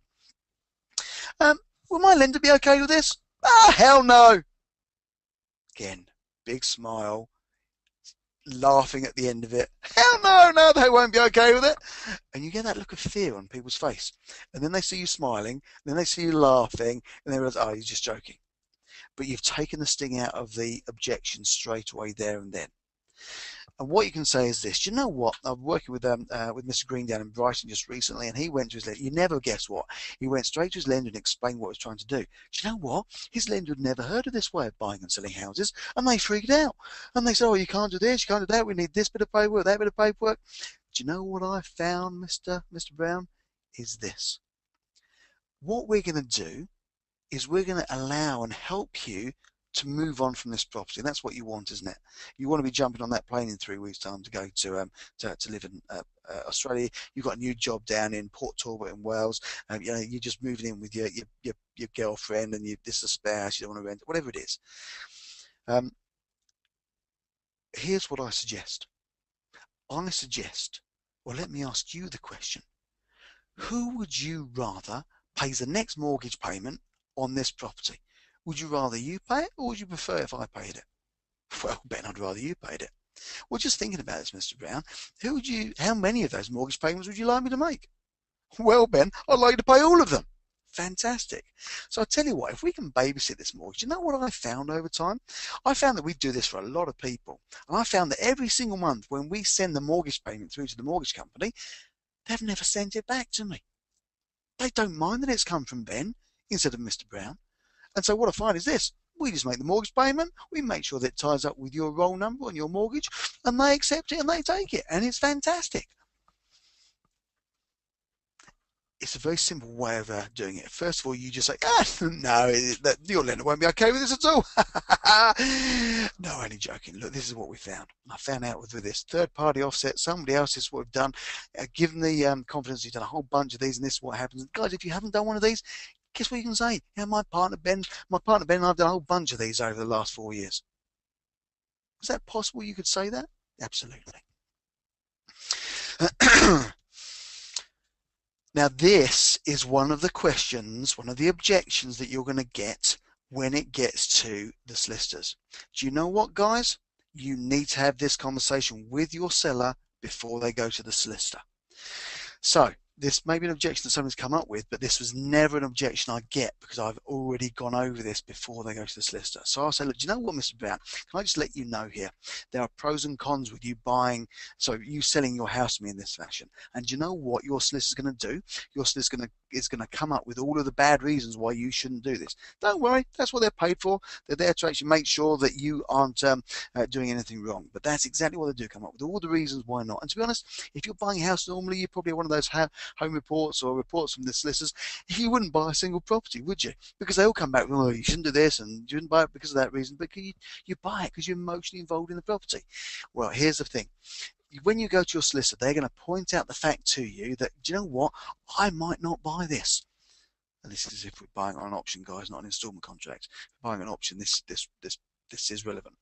Will my lender be okay with this? Ah, hell no. Again, big smile, laughing at the end of it. Hell no, no, they won't be okay with it. And you get that look of fear on people's face. And then they see you smiling, and then they see you laughing, and they realize, oh, you're just joking. But you've taken the sting out of the objection straight away there and then. And what you can say is this. Do you know what? I'm working with Mr. Green down in Brighton just recently, and he went to his lender. You never guess what? He went straight to his lender and explained what he was trying to do. Do you know what? His lender had never heard of this way of buying and selling houses, and they freaked out. And they said, oh, you can't do this, you can't do that, we need this bit of paperwork, that bit of paperwork. Do you know what I found, Mr. Brown? Is this. What we're going to do is we're going to allow and help you to move on from this property. And that's what you want, isn't it? You want to be jumping on that plane in 3 weeks' time to go to live in Australia. You've got a new job down in Port Talbot in Wales. You know, you're just moving in with your girlfriend, and this is a spare house. You don't want to rent it, whatever it is. Here's what I suggest. Well, let me ask you the question. Who would you rather pays the next mortgage payment on this property? Would you rather you pay it, or would you prefer if I paid it? Well, Ben, I'd rather you paid it. Well, just thinking about this, Mr. Brown, how many of those mortgage payments would you like me to make? Well, Ben, I'd like to pay all of them. Fantastic. So I tell you what, if we can babysit this mortgage, you know what I found over time? I found that we do this for a lot of people. And I found that every single month when we send the mortgage payment through to the mortgage company, they've never sent it back to me. They don't mind that it's come from Ben instead of Mr. Brown. And so what I find is this. We just make the mortgage payment, we make sure that it ties up with your roll number on your mortgage, and they accept it and they take it, and it's fantastic. it's a very simple way of doing it. First of all, you just say, no, your lender won't be okay with this at all. No, only joking. Look, this is what we found. I found out with this third-party offset, somebody else, this is what we've done. Given the confidence, you've done a whole bunch of these, and this is what happens. And guys, if you haven't done one of these, guess what you can say? Yeah, my partner Ben and I've done a whole bunch of these over the last 4 years. Is that possible you could say that? Absolutely. Now, this is one of the questions, one of the objections that you're going to get when it gets to the solicitors. Do you know what, guys? You need to have this conversation with your seller before they go to the solicitor. So, this may be an objection that someone's come up with, but this was never an objection I get because I've already gone over this before they go to the solicitor. So I'll say, look, do you know what, Mr. Brown? Can I just let you know here? There are pros and cons with you you selling your house to me in this fashion. And do you know what your solicitor's going to do? Your solicitor is going to come up with all of the bad reasons why you shouldn't do this. Don't worry, that's what they're paid for. They're there to actually make sure that you aren't doing anything wrong. But that's exactly what they do, come up with all the reasons why not. And to be honest, if you're buying a house normally, you're probably one of those home reports or reports from the solicitors. You wouldn't buy a single property, would you? Because they all come back, well, you shouldn't do this and you shouldn't buy it because of that reason, but you buy it because you're emotionally involved in the property. Well, here's the thing. When you go to your solicitor, they're going to point out the fact to you that, do you know what, I might not buy this. And this is if we're buying on an option, guys, not an installment contract. Buying an option, this is relevant.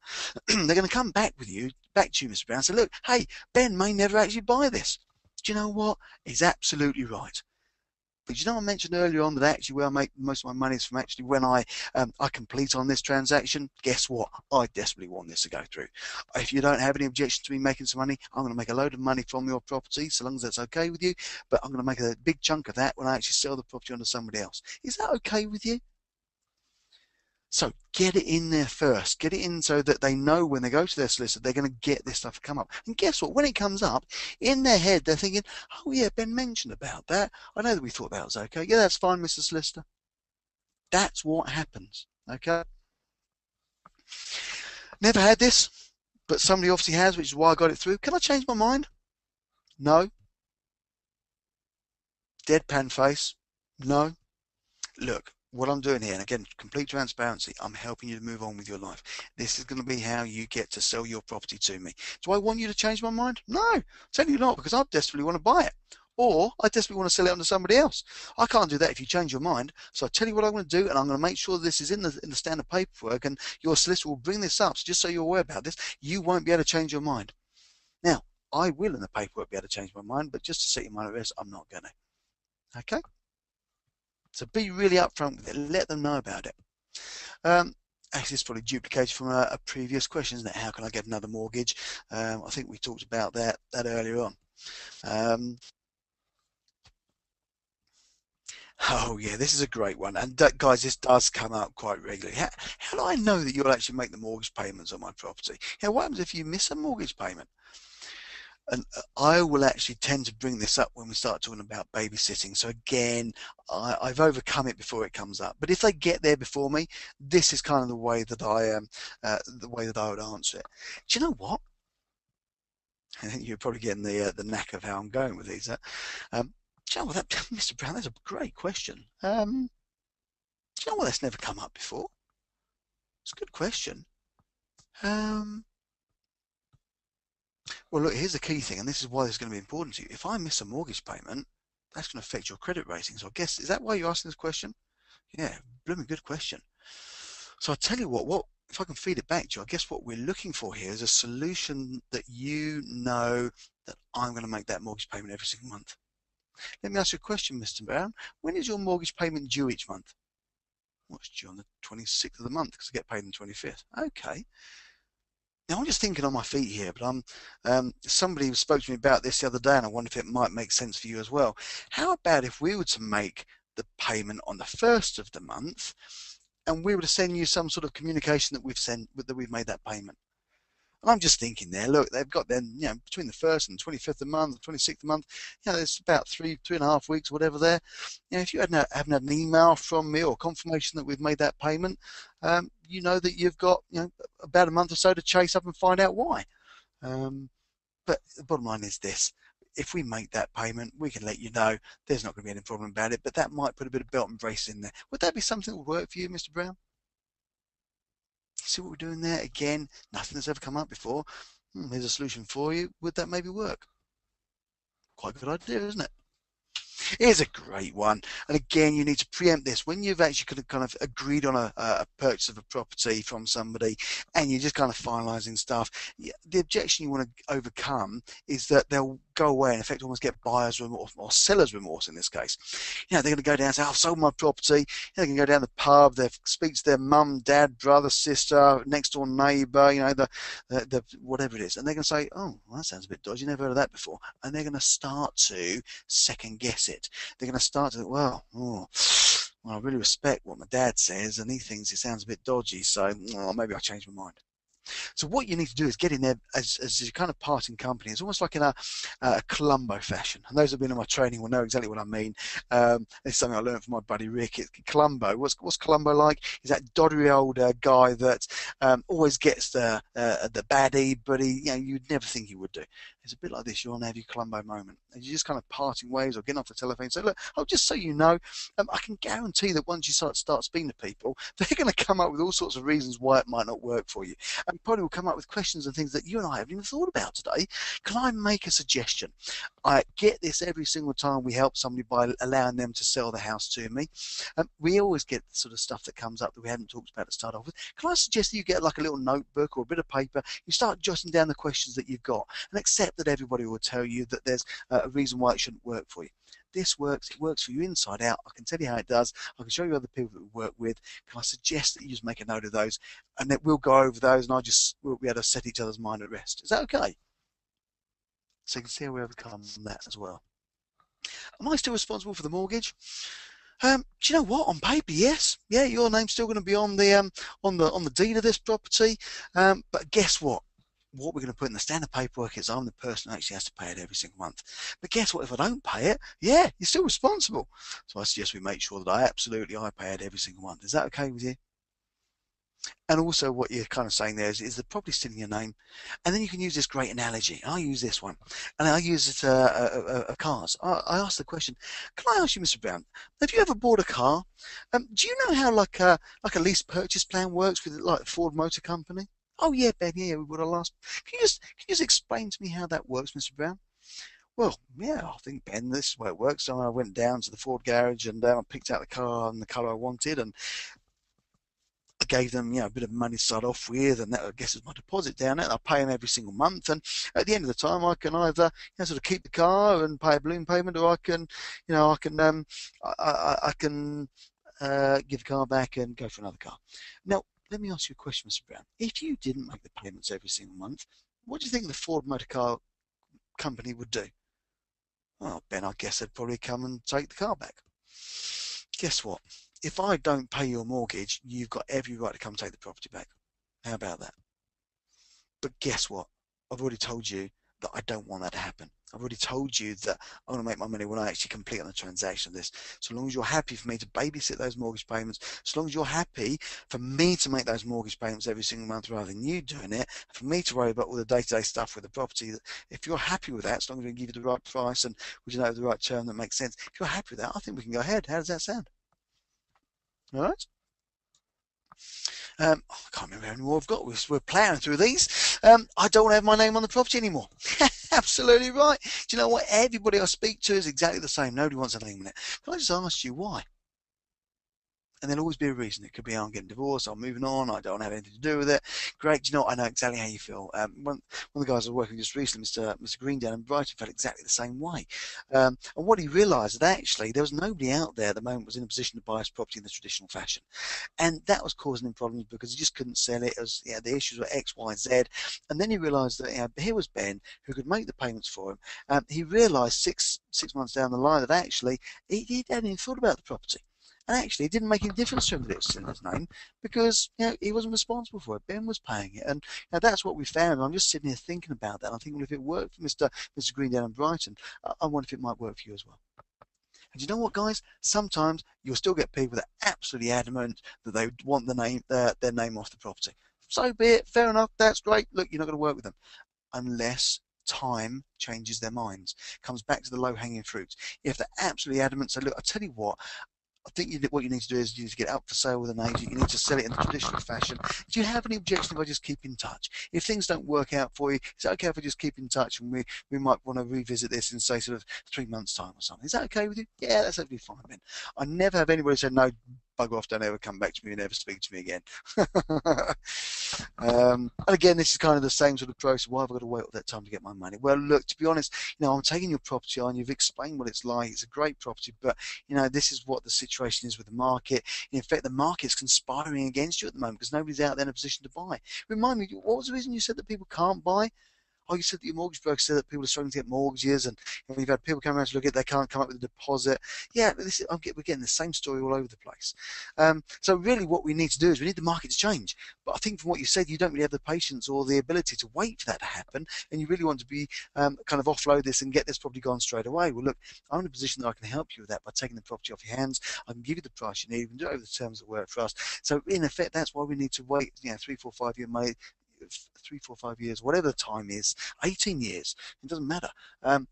They're going to come back to you, Mr. Brown, and say, look, hey, Ben may never actually buy this. Do you know what? He's absolutely right. But you know, I mentioned earlier on that actually where I make most of my money is from actually when I complete on this transaction. Guess what? I desperately want this to go through. If you don't have any objection to me making some money, I'm going to make a load of money from your property, so long as that's okay with you. But I'm going to make a big chunk of that when I actually sell the property on to somebody else. Is that okay with you? So get it in there first. Get it in so that they know when they go to their solicitor, they're going to get this stuff to come up. And guess what? When it comes up, in their head, they're thinking, oh yeah, Ben mentioned about that. I know that we thought that was okay. Yeah, that's fine, Mr. Solicitor. That's what happens, okay? Never had this, but somebody obviously has, which is why I got it through. Can I change my mind? No. Deadpan face? No. Look. What I'm doing here, and again, complete transparency, I'm helping you to move on with your life. This is going to be how you get to sell your property to me. Do I want you to change my mind? No, tell you not, because I desperately want to buy it. Or I desperately want to sell it on to somebody else. I can't do that if you change your mind. So I tell you what I'm going to do, and I'm going to make sure this is in the standard paperwork, and your solicitor will bring this up. So just so you're aware about this, you won't be able to change your mind. Now, I will in the paperwork be able to change my mind, but just to set your mind at rest, I'm not going to. Okay? So be really upfront with it. Let them know about it. Actually, this is probably duplicated from a previous question, isn't it? How can I get another mortgage? I think we talked about that earlier on. Oh yeah, this is a great one. And guys, this does come up quite regularly. How do I know that you'll actually make the mortgage payments on my property? What happens if you miss a mortgage payment? And I will actually tend to bring this up when we start talking about babysitting. So again, I've overcome it before it comes up. But if they get there before me, this is kind of the way that I would answer it. Do you know what? I think you're probably getting the knack of how I'm going with these. Do you know what, Mr. Brown? That's a great question. Do you know what? That's never come up before. It's a good question. Well, look, here's the key thing, and this is why this is going to be important to you. If I miss a mortgage payment, that's going to affect your credit rating. So I guess, is that why you're asking this question? Yeah, blooming good question. So I'll tell you what, if I can feed it back to you, I guess what we're looking for here is a solution that you know that I'm going to make that mortgage payment every single month. Let me ask you a question, Mr. Brown. When is your mortgage payment due each month? Well, it's due on the 26th of the month because I get paid on the 25th. Okay. Now, I'm just thinking on my feet here, but somebody spoke to me about this the other day, and I wonder if it might make sense for you as well. How about if we were to make the payment on the 1st of the month, and we were to send you some sort of communication that we've made that payment? And I'm just thinking there, look, they've got then, between the 1st and 25th of the month, 26th of the month, there's about 3.5 weeks, whatever there. If you haven't had an email from me or confirmation that we've made that payment, you know that you've got, about a month or so to chase up and find out why. But the bottom line is this. if we make that payment, we can let you know. There's not going to be any problem about it, but that might put a bit of belt and brace in there. Would that be something that would work for you, Mr. Brown? See what we're doing there? Again, nothing that's ever come up before. Here's a solution for you. Would that maybe work? Quite a good idea, isn't it? Here's a great one. And again, you need to preempt this. When you've actually kind of agreed on a purchase of a property from somebody and you're just kind of finalising stuff, the objection you want to overcome is that they'll go away and in effect almost get buyer's remorse or seller's remorse in this case. They're going to go down and say, I've sold my property. They can go down the pub, they speak to their mum, dad, brother, sister, next door neighbour, the whatever it is. And they're going to say, oh, well, that sounds a bit dodgy, never heard of that before. And they're going to start to second guess it. They're going to start to, well, I really respect what my dad says and he thinks it sounds a bit dodgy, so maybe I'll change my mind. So what you need to do is get in there as your kind of parting company. It's almost like in a Columbo fashion. And those who have been in my training will know exactly what I mean. It's something I learned from my buddy Rick. Columbo. What's Columbo like? He's that doddery old guy that always gets the baddie, but you'd never think he would do. It's a bit like this. You're on have your Columbo moment, and you're just kind of parting ways or getting off the telephone. So look, just so you know, I can guarantee that once you start speaking to people, they're going to come up with all sorts of reasons why it might not work for you. And probably will come up with questions and things that you and I haven't even thought about today. Can I make a suggestion? I get this every single time we help somebody by allowing them to sell the house to me. We always get the sort of stuff that comes up that we haven't talked about to start off with. Can I suggest that you get like a little notebook or a bit of paper, you start jotting down the questions that you've got and accept that everybody will tell you that there's a reason why it shouldn't work for you. This works, it works for you inside out. I can tell you how it does. I can show you other people that we work with. Can I suggest that you just make a note of those and that we'll go over those and we'll be able to set each other's mind at rest. Is that okay? So you can see how we overcome that as well. Am I still responsible for the mortgage? Do you know what? On paper, yes. Yeah, your name's still going to be on the deed of this property. But guess what? What we're going to put in the standard paperwork is I'm the person who actually has to pay it every single month. But guess what? If I don't pay it, yeah, you're still responsible. So I suggest we make sure that I pay it every single month. Is that okay with you? And also what you're kind of saying there is the property still in your name. And then you can use this great analogy. I use this one. And I use it of cars. I ask the question, can I ask you, Mr. Brown, have you ever bought a car? Do you know how like a lease purchase plan works with like Ford Motor Company? Oh yeah, Ben, yeah, we would have last. Can you just explain to me how that works, Mr. Brown? Well, yeah, I think, Ben, this is where it works. So I went down to the Ford garage and I picked out the car and the colour I wanted, and I gave them, a bit of money to start off with, and that, I guess, is my deposit down there. I pay them every single month, and at the end of the time, I can either, sort of keep the car and pay a balloon payment, or I can, I can give the car back and go for another car. Now, let me ask you a question, Mr. Brown. If you didn't make the payments every single month, what do you think the Ford Motor Car Company would do? Well, Ben, I guess they'd probably come and take the car back. Guess what? If I don't pay your mortgage, you've got every right to come take the property back. How about that? But guess what? I've already told you that I don't want that to happen. I've already told you that I want to make my money when I actually complete on the transaction of this. So long as you're happy for me to babysit those mortgage payments, so long as you're happy for me to make those mortgage payments every single month rather than you doing it, for me to worry about all the day-to-day stuff with the property, if you're happy with that, as long as we give you the right price and the right term that makes sense, if you're happy with that, I think we can go ahead. How does that sound? All right. I can't remember how many more I've got. We're plowing through these. I don't want to have my name on the property anymore. Absolutely right. Do you know what? Everybody I speak to is exactly the same. Nobody wants a name on it. Can I just ask you why? And there'll always be a reason. It could be I'm getting divorced, I'm moving on, I don't have anything to do with it. Great, do you know what? I know exactly how you feel. One of the guys I was working with just recently, Mr. Green down in Brighton, felt exactly the same way. And what he realised that actually there was nobody out there at the moment was in a position to buy his property in the traditional fashion. And that was causing him problems because he just couldn't sell it. It was, the issues were X, Y, Z. And then he realised that here was Ben who could make the payments for him. He realised six months down the line that actually he hadn't even thought about the property. And actually, it didn't make any difference to him that it was in his name because he wasn't responsible for it. Ben was paying it, and that's what we found. I'm just sitting here thinking about that. I'm thinking, well, if it worked for Mr. Green down in Brighton, I wonder if it might work for you as well. And you know what, guys? Sometimes you'll still get people that are absolutely adamant that they want their name off the property. So be it. Fair enough. That's great. Look, you're not going to work with them unless time changes their minds. Comes back to the low-hanging fruits. If they're absolutely adamant, so look, I tell you what, I think what you need to do is you need to get it up for sale with an agent. You need to sell it in the traditional fashion. Do you have any objection if I just keep in touch? If things don't work out for you, is it okay if I just keep in touch, and we might want to revisit this in, say, sort of 3 months' time or something? Is that okay with you? Yeah, that's absolutely fine, man. I never have anybody say, no, bugger off, don't ever come back to me and never speak to me again. And again, this is kind of the same sort of process. Why have I got to wait all that time to get my money? Well, look, to be honest, I'm taking your property on. You've explained what it's like. It's a great property, but this is what the situation is with the market. In fact, the market's conspiring against you at the moment because nobody's out there in a position to buy. Remind me, what was the reason you said that people can't buy? Oh, you said that your mortgage broker said that people are struggling to get mortgages, and you've had people come around to look at it, they can't come up with a deposit. Yeah, we're getting the same story all over the place. So really what we need to do is we need the market to change. But I think from what you said, you don't really have the patience or the ability to wait for that to happen, and you really want to be kind of offload this and get this property gone straight away. Well, look, I'm in a position that I can help you with that by taking the property off your hands. I can give you the price you need. We can do it over the terms that work for us. So in effect, that's why we need to wait 3, 4, 5 year money. 3, 4, 5 years, whatever the time is, 18 years, it doesn't matter until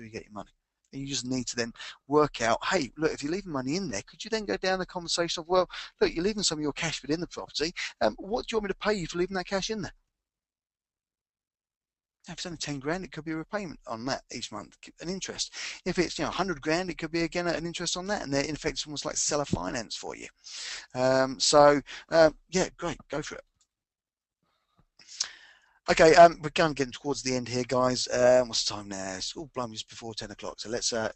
you get your money. And you just need to then work out, hey, look, if you're leaving money in there, could you then go down the conversation of, well, look, you're leaving some of your cash within the property. What do you want me to pay you for leaving that cash in there? If it's only 10 grand, it could be a repayment on that each month, an interest. If it's 100 grand, it could be again an interest on that, and in effect it's almost like seller finance for you. Yeah, great, go for it. Okay, we're kind of getting towards the end here, guys. What's the time now? It's all blimey, just before 10 o'clock. So let's try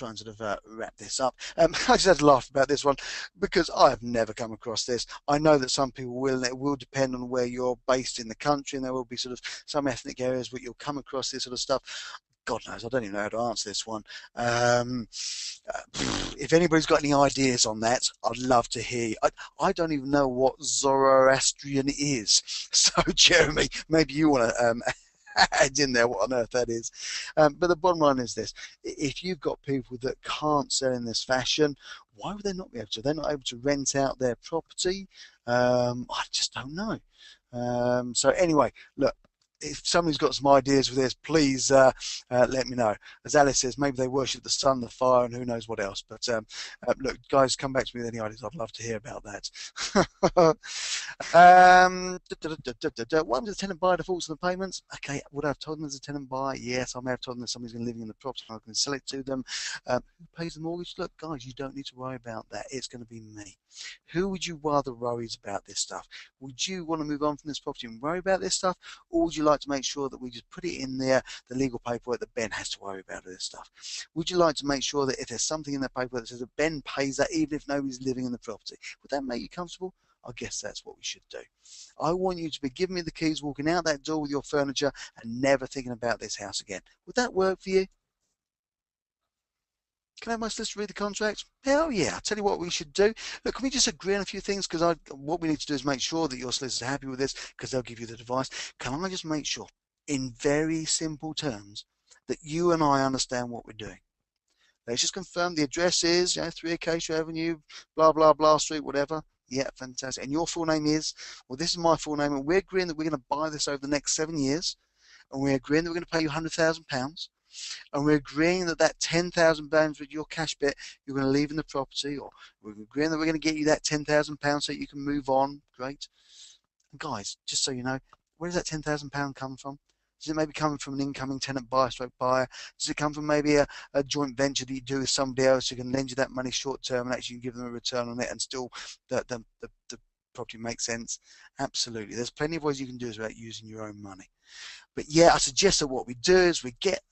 and sort of wrap this up. I just had to laugh about this one because I have never come across this. I know that some people will, and it will depend on where you're based in the country, and there will be sort of some ethnic areas where you'll come across this sort of stuff. God knows, I don't even know how to answer this one. If anybody's got any ideas on that, I'd love to hear you. I don't even know what Zoroastrian is. So, Jeremy, maybe you want to add in there what on earth that is. But the bottom line is this. If you've got people that can't sell in this fashion, why would they not be able to? They're not able to rent out their property. I just don't know. So anyway, look, if somebody's got some ideas for this, please let me know. As Alice says, maybe they worship the sun, the fire, and who knows what else. But look, guys, come back to me with any ideas. I'd love to hear about that. What happens if the tenant buyer defaults on the payments? Okay, would I have told them there's a tenant buyer? Yes, I may have told them that somebody's going to live in the property and I can sell it to them. Who pays the mortgage? Look, guys, you don't need to worry about that. It's going to be me. Who would you rather worry about this stuff? Would you want to move on from this property and worry about this stuff? Or would you like to make sure that we just put it in there, the legal paperwork that Ben has to worry about this stuff? Would you like to make sure that if there's something in the paperwork that says that Ben pays that even if nobody's living in the property? Would that make you comfortable? I guess that's what we should do. I want you to be giving me the keys, walking out that door with your furniture and never thinking about this house again. Would that work for you? Can I have my solicitor read the contract? Hell yeah. I'll tell you what we should do. Look, can we just agree on a few things? Because what we need to do is make sure that your solicitor's happy with this because they'll give you the advice. Can I just make sure, in very simple terms, that you and I understand what we're doing? Let's just confirm the address is 3 Acacia Avenue, blah, blah, blah, street, whatever. Yeah, fantastic. And your full name is? Well, this is my full name, and we're agreeing that we're going to buy this over the next 7 years, and we're agreeing that we're going to pay you £100,000. And we're agreeing that that £10,000 with your cash bit you're going to leave in the property, or we're agreeing that we're going to get you that £10,000 so you can move on. Great. And guys, just so you know, where does that £10,000 come from? Does it maybe come from an incoming tenant buyer, stroke buyer? Does it come from maybe a joint venture that you do with somebody else who can lend you that money short term and actually give them a return on it and still the property makes sense? Absolutely. There's plenty of ways you can do this without using your own money. But yeah, I suggest that what we do is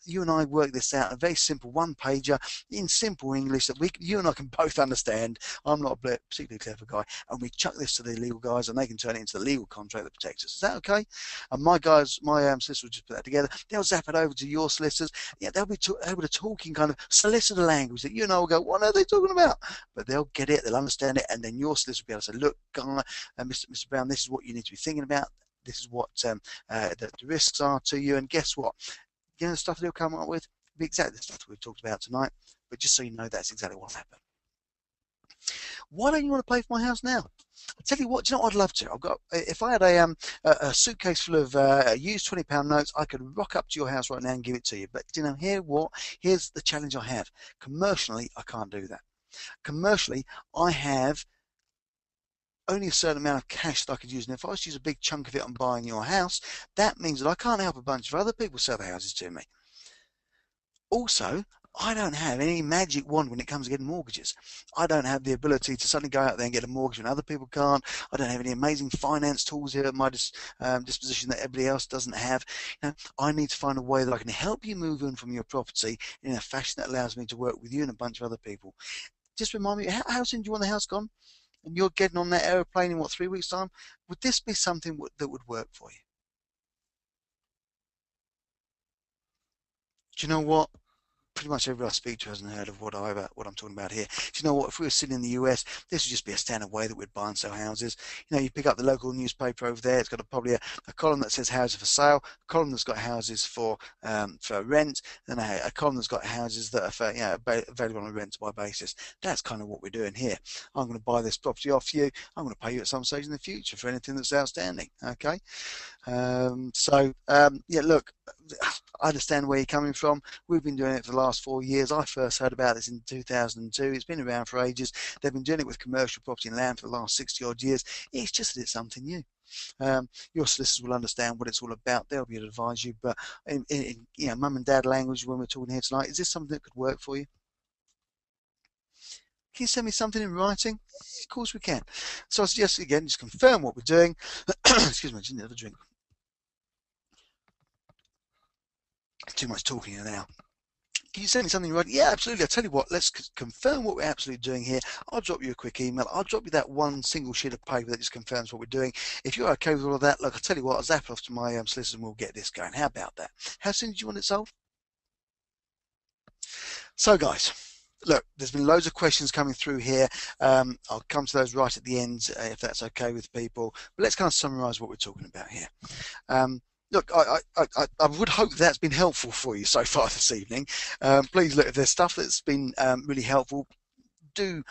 you and I work this out, a very simple one-pager in simple English that you and I can both understand. I'm not a particularly clever guy, and we chuck this to the legal guys, and they can turn it into the legal contract that protects us. Is that okay? And my solicitor will just put that together. They'll zap it over to your solicitors. Yeah, they'll be able to talk in kind of solicitor language that you and I will go, what are they talking about? But they'll get it, they'll understand it, and then your solicitor will be able to say, look, guy, Mr. Brown, this is what you need to be thinking about. This is what the risks are to you, and guess what? The stuff that he'll come up with will be exactly the stuff that we've talked about tonight. But just so you know, that's exactly what happened. Why don't you want to pay for my house now? I tell you what, do you know what I'd love to? I've got, if I had a suitcase full of used £20 notes, I could rock up to your house right now and give it to you. But you know, here's the challenge I have. Commercially, I can't do that. Commercially, I have only a certain amount of cash that I could use, and if I was to use a big chunk of it on buying your house, that means that I can't help a bunch of other people sell their houses to me. Also, I don't have any magic wand when it comes to getting mortgages. I don't have the ability to suddenly go out there and get a mortgage when other people can't. I don't have any amazing finance tools here at my disposition that everybody else doesn't have. You know, I need to find a way that I can help you move on from your property in a fashion that allows me to work with you and a bunch of other people. Just remind me, how soon do you want the house gone? And you're getting on that aeroplane in what, 3 weeks' time? Would this be something that would work for you? Do you know what? Pretty much everybody I speak to hasn't heard of what I'm talking about here. Do you know what? If we were sitting in the US, this would just be a standard way that we'd buy and sell houses. You know, you pick up the local newspaper over there. It's got probably a column that says houses for sale, a column that's got houses for rent, and a column that's got houses that are for, you know, available on a rent to buy basis. That's kind of what we're doing here. I'm going to buy this property off you. I'm going to pay you at some stage in the future for anything that's outstanding. Okay. Yeah, look, I understand where you're coming from. We've been doing it for the last 4 years. I first heard about this in 2002. It's been around for ages. They've been doing it with commercial property and land for the last 60 odd years. It's just that it's something new. Your solicitors will understand what it's all about. They'll be able to advise you. But in you know, mum and dad language, when we're talking here tonight, is this something that could work for you? Can you send me something in writing? Of course we can. So I suggest again, just confirm what we're doing. Excuse me, I just need a drink. Too much talking here now. Can you send me something right? Yeah, absolutely. I'll tell you what, let's confirm what we're absolutely doing here. I'll drop you a quick email. I'll drop you that one single sheet of paper that just confirms what we're doing. If you're okay with all of that, look, I'll tell you what, I'll zap it off to my solicitor and we'll get this going. How about that? How soon do you want it solved? So guys, look, there's been loads of questions coming through here. I'll come to those right at the end if that's okay with people. But let's kind of summarize what we're talking about here. Look, I would hope that's been helpful for you so far this evening. Please look, if there's stuff that's been really helpful, do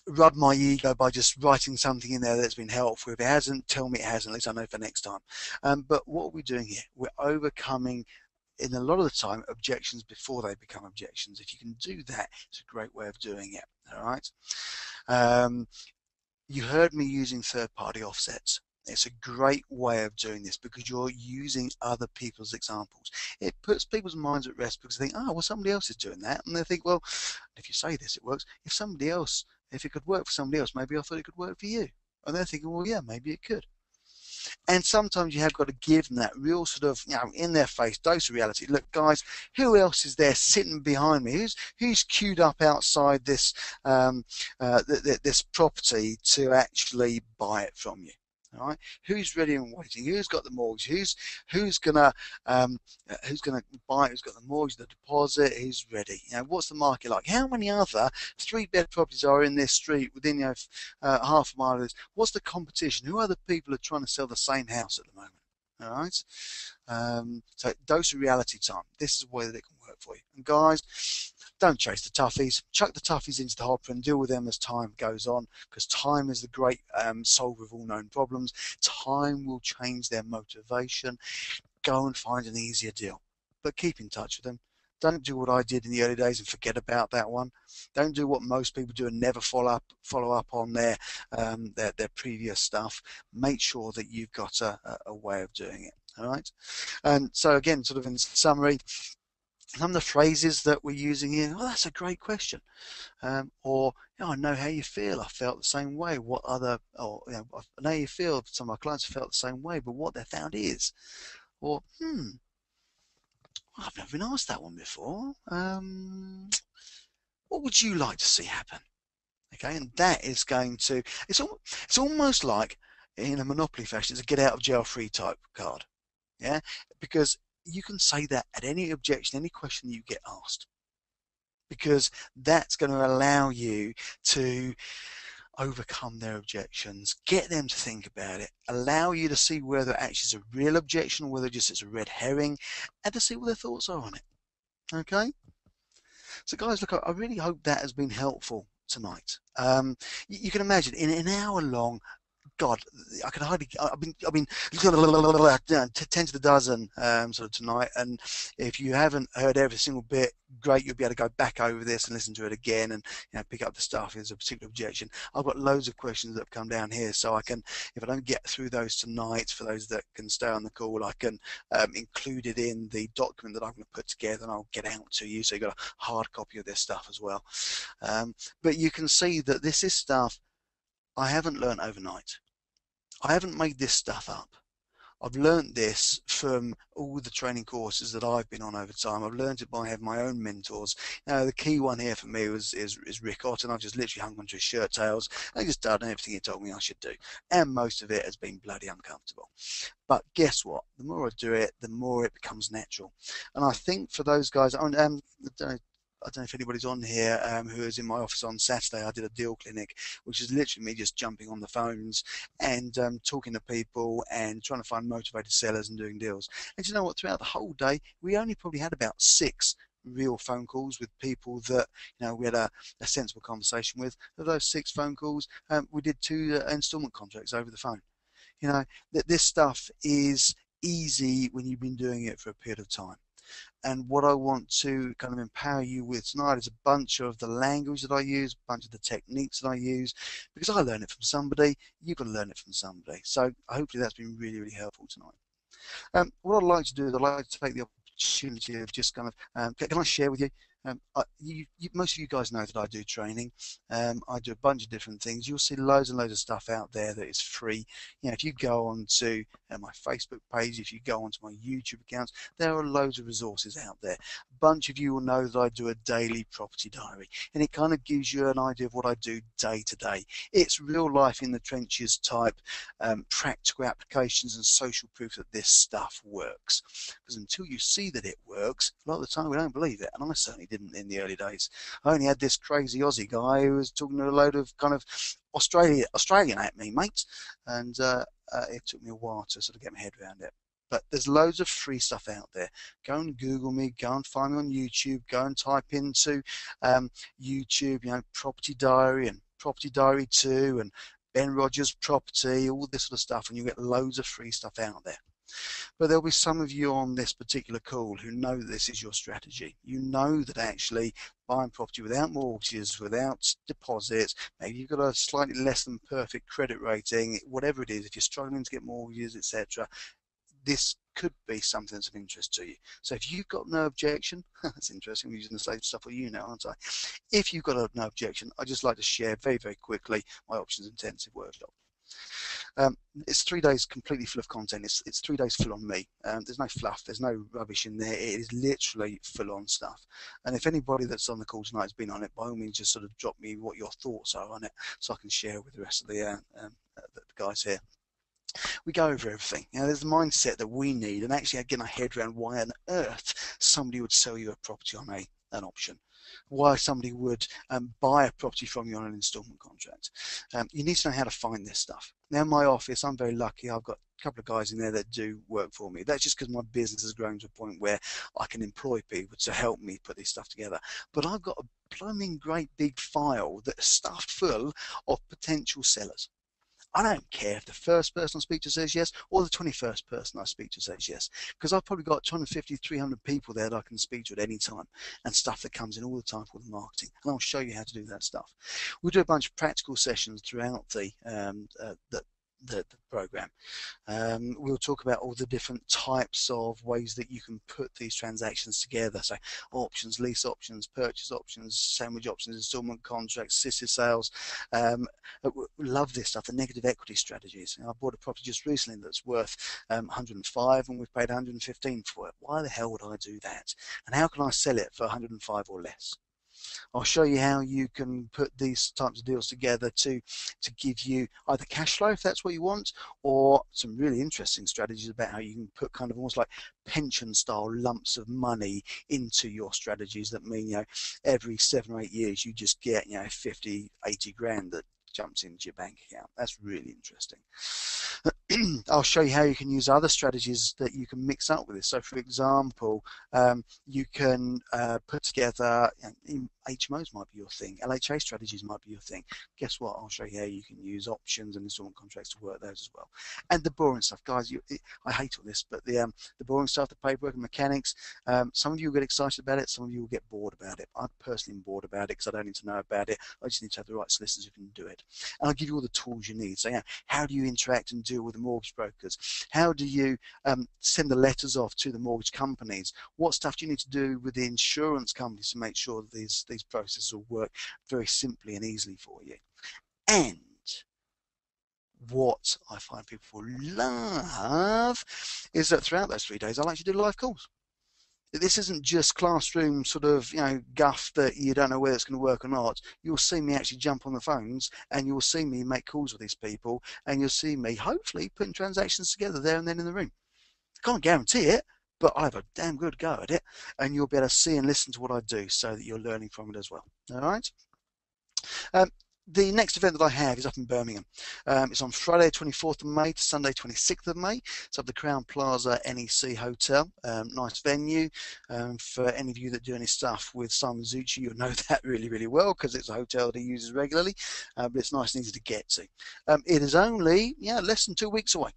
rub my ego by just writing something in there that's been helpful. If it hasn't, tell me it hasn't, at least I know for next time. But what are we doing here? We're overcoming, in a lot of the time, objections before they become objections. If you can do that, it's a great way of doing it. All right. You heard me using third-party offsets. It's a great way of doing this because you're using other people's examples. It puts people's minds at rest because they think, oh, well, somebody else is doing that. And they think, well, if you say this, it works. If it could work for somebody else, maybe I thought it could work for you. And they're thinking, well, yeah, maybe it could. And sometimes you have got to give them that real sort of, you know, in their face dose of reality. Look, guys, who else is there sitting behind me? Who's queued up outside this this property to actually buy it from you? All right, who's ready and waiting? Who's got the mortgage? Who's gonna buy it? Who's got the mortgage, the deposit? Who's ready? You know, what's the market like? How many other 3-bed properties are in this street within, you know, half a mile of this? What's the competition? Who other people are trying to sell the same house at the moment? All right. So dose of reality time. This is a way that it can work for you. And guys, don't chase the toughies. Chuck the toughies into the hopper and deal with them as time goes on, because time is the great solver of all known problems. Time will change their motivation. Go and find an easier deal, but keep in touch with them. Don't do what I did in the early days and forget about that one. Don't do what most people do and never follow up on their previous stuff. Make sure that you've got a way of doing it. All right. And so again, sort of in summary, some of the phrases that we're using here, oh, that's a great question. Or, you know, I know how you feel. I felt the same way. What other, or, you know, I know you feel. Some of my clients have felt the same way, but what they found is, or, I've never been asked that one before. What would you like to see happen? Okay, and that is going to, it's almost like in a Monopoly fashion, it's a get out of jail free type card. Yeah, because you can say that at any objection, any question you get asked, because that's going to allow you to overcome their objections, get them to think about it, allow you to see whether it actually is a real objection or whether just it's a red herring, and to see what their thoughts are on it. Okay, so guys, look, I really hope that has been helpful tonight. You can imagine in an hour long, God, I could hardly. I've been 10 to the dozen sort of tonight, and if you haven't heard every single bit, great. You'll be able to go back over this and listen to it again, and pick up the stuff. There's a particular objection. I've got loads of questions that have come down here, so I can, if I don't get through those tonight, for those that can stay on the call, I can include it in the document that I'm going to put together, and I'll get out to you, so you've got a hard copy of this stuff as well. But you can see that this is stuff I haven't learned overnight. I haven't made this stuff up. I've learned this from all the training courses that I've been on over time. I've learned it by having my own mentors. The key one here for me is Rick Ott, and I've just literally hung onto his shirt tails and just done everything he told me I should do. And most of it has been bloody uncomfortable. But guess what? The more I do it, the more it becomes natural. And I think for those guys, I don't know if anybody's on here who is in my office on Saturday. I did a deal clinic, which is literally me just jumping on the phones and talking to people and trying to find motivated sellers and doing deals. And you know what? Throughout the whole day, we only probably had about 6 real phone calls with people that we had a sensible conversation with. Of those 6 phone calls, we did 2 installment contracts over the phone. That this stuff is easy when you've been doing it for a period of time. And what I want to kind of empower you with tonight is a bunch of the language that I use, a bunch of the techniques that I use, because I learn it from somebody, you can learn it from somebody. So hopefully that's been really, really helpful tonight. What I'd like to do is I'd like to take the opportunity of just kind of, can I share with you? Most of you guys know that I do training. I do a bunch of different things. You'll see loads and loads of stuff out there that is free. If you go on to my Facebook page, if you go onto my YouTube accounts, there are loads of resources out there. A bunch of you will know that I do a daily property diary, and it kind of gives you an idea of what I do day to day. It's real life in the trenches type practical applications and social proof that this stuff works. Because until you see that it works, a lot of the time we don't believe it, and I certainly didn't in the early days. I only had this crazy Aussie guy who was talking to a load of kind of Australian at me, mate, and it took me a while to sort of get my head around it. But there's loads of free stuff out there. Go and Google me, go and find me on YouTube, go and type into YouTube, Property Diary and Property Diary 2 and Ben Rogers Property, all this sort of stuff, and you get loads of free stuff out there. But there'll be some of you on this particular call who know that this is your strategy. You know that actually buying property without mortgages, without deposits, maybe you've got a slightly less than perfect credit rating, whatever it is, if you're struggling to get mortgages, etc., this could be something that's of interest to you. So if you've got no objection, that's interesting, we're using the same stuff for you now, aren't I? If you've got no objection, I'd just like to share very, very quickly my options intensive workshop. It's 3 days completely full of content. It's 3 days full on me. There's no fluff, there's no rubbish in there. It is literally full on stuff. And if anybody that's on the call tonight has been on it, by all means just sort of drop me what your thoughts are on it so I can share with the rest of the guys here. We go over everything. There's the mindset that we need, and actually getting our head around why on earth somebody would sell you a property on an option, why somebody would buy a property from you on an installment contract. You need to know how to find this stuff. Now in my office, I'm very lucky. I've got a couple of guys in there that do work for me. That's just because my business has grown to a point where I can employ people to help me put this stuff together. But I've got a blooming great big file that's stuffed full of potential sellers. I don't care if the first person I speak to says yes or the 21st person I speak to says yes, because I've probably got 250, 300 people there that I can speak to at any time, and stuff that comes in all the time for the marketing, and I'll show you how to do that stuff. We'll do a bunch of practical sessions throughout the program. We'll talk about all the different types of ways that you can put these transactions together. So options, lease options, purchase options, sandwich options, installment contracts, sister sales. Love this stuff, the negative equity strategies. I bought a property just recently that's worth 105 and we've paid 115 for it. Why the hell would I do that? And how can I sell it for 105 or less? I'll show you how you can put these types of deals together to give you either cash flow if that's what you want, or some really interesting strategies about how you can put kind of almost like pension style lumps of money into your strategies that mean every 7 or 8 years you just get 50, 80 grand that jumps into your bank account. That's really interesting. I'll show you how you can use other strategies that you can mix up with this. So for example, you can put together, HMOs might be your thing, LHA strategies might be your thing. Guess what? I'll show you how you can use options and installment contracts to work those as well. And the boring stuff, guys, I hate all this, but the boring stuff, the paperwork and mechanics, some of you will get excited about it, some of you will get bored about it. I personally am bored about it because I don't need to know about it. I just need to have the right solicitors who can do it. And I'll give you all the tools you need. So yeah, how do you interact and deal with the mortgage brokers? How do you send the letters off to the mortgage companies? What stuff do you need to do with the insurance companies to make sure that these processes will work very simply and easily for you? And what I find people love is that throughout those 3 days, I'll actually do live calls. This isn't just classroom sort of, guff that you don't know whether it's going to work or not. You'll see me actually jump on the phones, and you'll see me make calls with these people, and you'll see me hopefully putting transactions together there and then in the room. I can't guarantee it, but I have a damn good go at it, and you'll be able to see and listen to what I do so that you're learning from it as well. All right. The next event that I have is up in Birmingham. It's on Friday 24th of May to Sunday 26th of May. It's up the Crown Plaza NEC Hotel. Nice venue. For any of you that do any stuff with Simon Zucci, you'll know that really, really well because it's a hotel that he uses regularly, but it's nice and easy to get to. It is only less than 2 weeks away.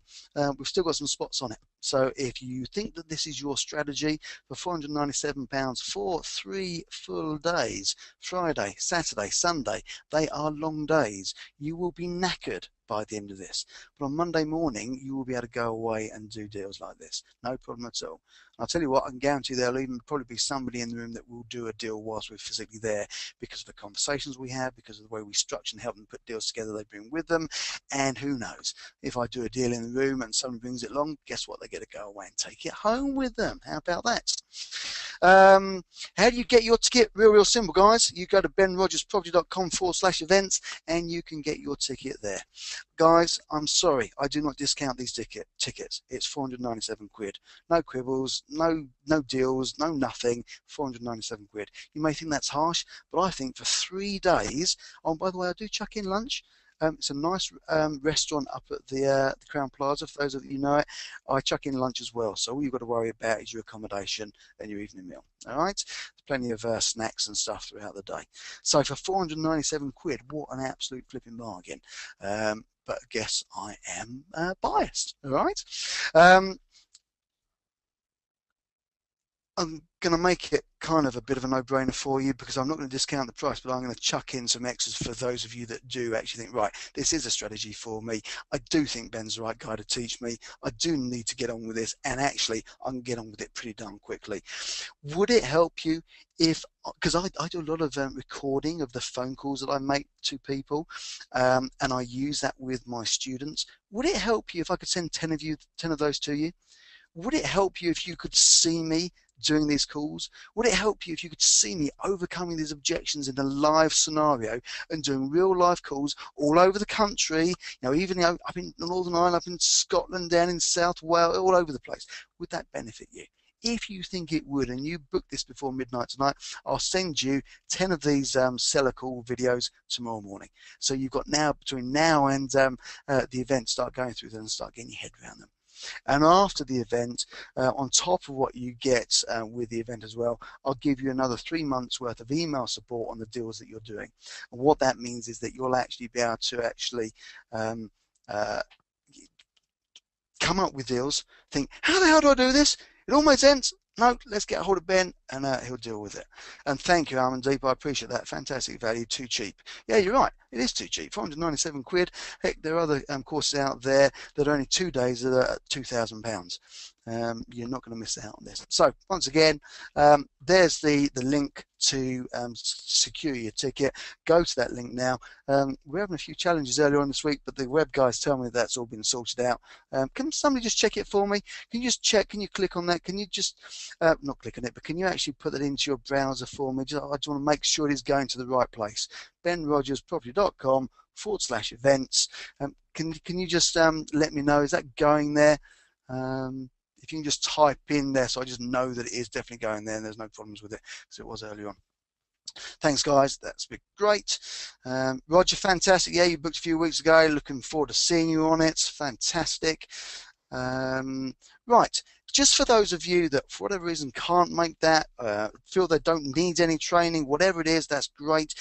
We've still got some spots on it. So if you think that this is your strategy for £497 for 3 full days, Friday, Saturday, Sunday, they are long days. You will be knackered by the end of this. But on Monday morning, you will be able to go away and do deals like this. No problem at all. I'll tell you what, I can guarantee there'll even probably be somebody in the room that will do a deal whilst we're physically there because of the conversations we have, because of the way we structure and help them put deals together they bring with them. And who knows, if I do a deal in the room and someone brings it along, guess what? They get to go away and take it home with them. How about that? How do you get your ticket? Real simple, guys. You go to benrogersproperty.com/events and you can get your ticket there. Guys, I'm sorry, I do not discount these tickets. It's 497 quid. No quibbles, no deals, no nothing. 497 quid. You may think that's harsh, but I think for 3 days, oh, by the way, I do chuck in lunch. It's a nice restaurant up at the Crown Plaza. For those of you know it, I chuck in lunch as well. So all you've got to worry about is your accommodation and your evening meal. All right, there's plenty of snacks and stuff throughout the day. So for 497 quid, what an absolute flipping bargain. But I guess I am biased. All right. I'm going to make it kind of a bit of a no-brainer for you because I'm not going to discount the price, but I'm going to chuck in some extras for those of you that do actually think, right, this is a strategy for me. I do think Ben's the right guy to teach me. I do need to get on with this, and actually I can get on with it pretty darn quickly. Would it help you if, because I do a lot of recording of the phone calls that I make to people, and I use that with my students. Would it help you if I could send 10 of those to you? Would it help you if you could see me doing these calls? Would it help you if you could see me overcoming these objections in a live scenario and doing real live calls all over the country, even up in Northern Ireland, up in Scotland, down in South Wales, all over the place? Would that benefit you? If you think it would, and you book this before midnight tonight, I'll send you 10 of these seller call videos tomorrow morning. So you've got now, between now and the event, start going through them and start getting your head around them. And after the event, on top of what you get with the event as well, I'll give you another 3 months worth of email support on the deals that you're doing. And what that means is that you'll actually be able to actually come up with deals, think, how the hell do I do this? It all makes sense. No, let's get a hold of Ben and he'll deal with it. And thank you, Amandeep. I appreciate that. Fantastic value. Too cheap. Yeah, you're right. It is too cheap. 497 quid. Heck, there are other courses out there that are only 2 days that are at £2,000. You're not going to miss out on this. So once again, there's the link to secure your ticket. Go to that link now. We're having a few challenges earlier on this week, but the web guys tell me that's all been sorted out. Can somebody just check it for me? Can you just check? Can you click on that? Can you just not click on it, but can you actually put that into your browser for me? I just want to make sure it is going to the right place. benrogersproperty.com/events. Can you just let me know, is that going there? If you can just type in there so I just know that it is definitely going there and there's no problems with it, because it was earlier on. Thanks, guys. That's been great. Roger, fantastic. Yeah, you booked a few weeks ago. Looking forward to seeing you on it. Fantastic. Right, just for those of you that for whatever reason can't make that, feel they don't need any training, whatever it is, that's great.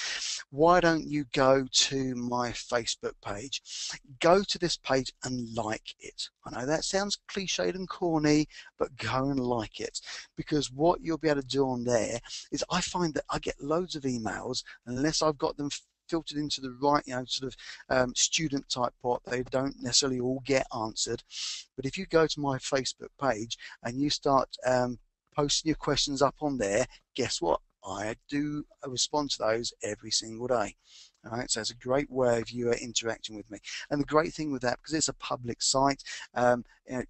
Why don't you go to my Facebook page? Go to this page and like it. I know that sounds cliched and corny, but go and like it, because what you'll be able to do on there is I find that I get loads of emails, unless I've got them filtered into the right, sort of student type pot, they don't necessarily all get answered. But if you go to my Facebook page and you start posting your questions up on there, guess what? I do respond to those every single day. All right, so it's a great way of you interacting with me. And the great thing with that, because it's a public site,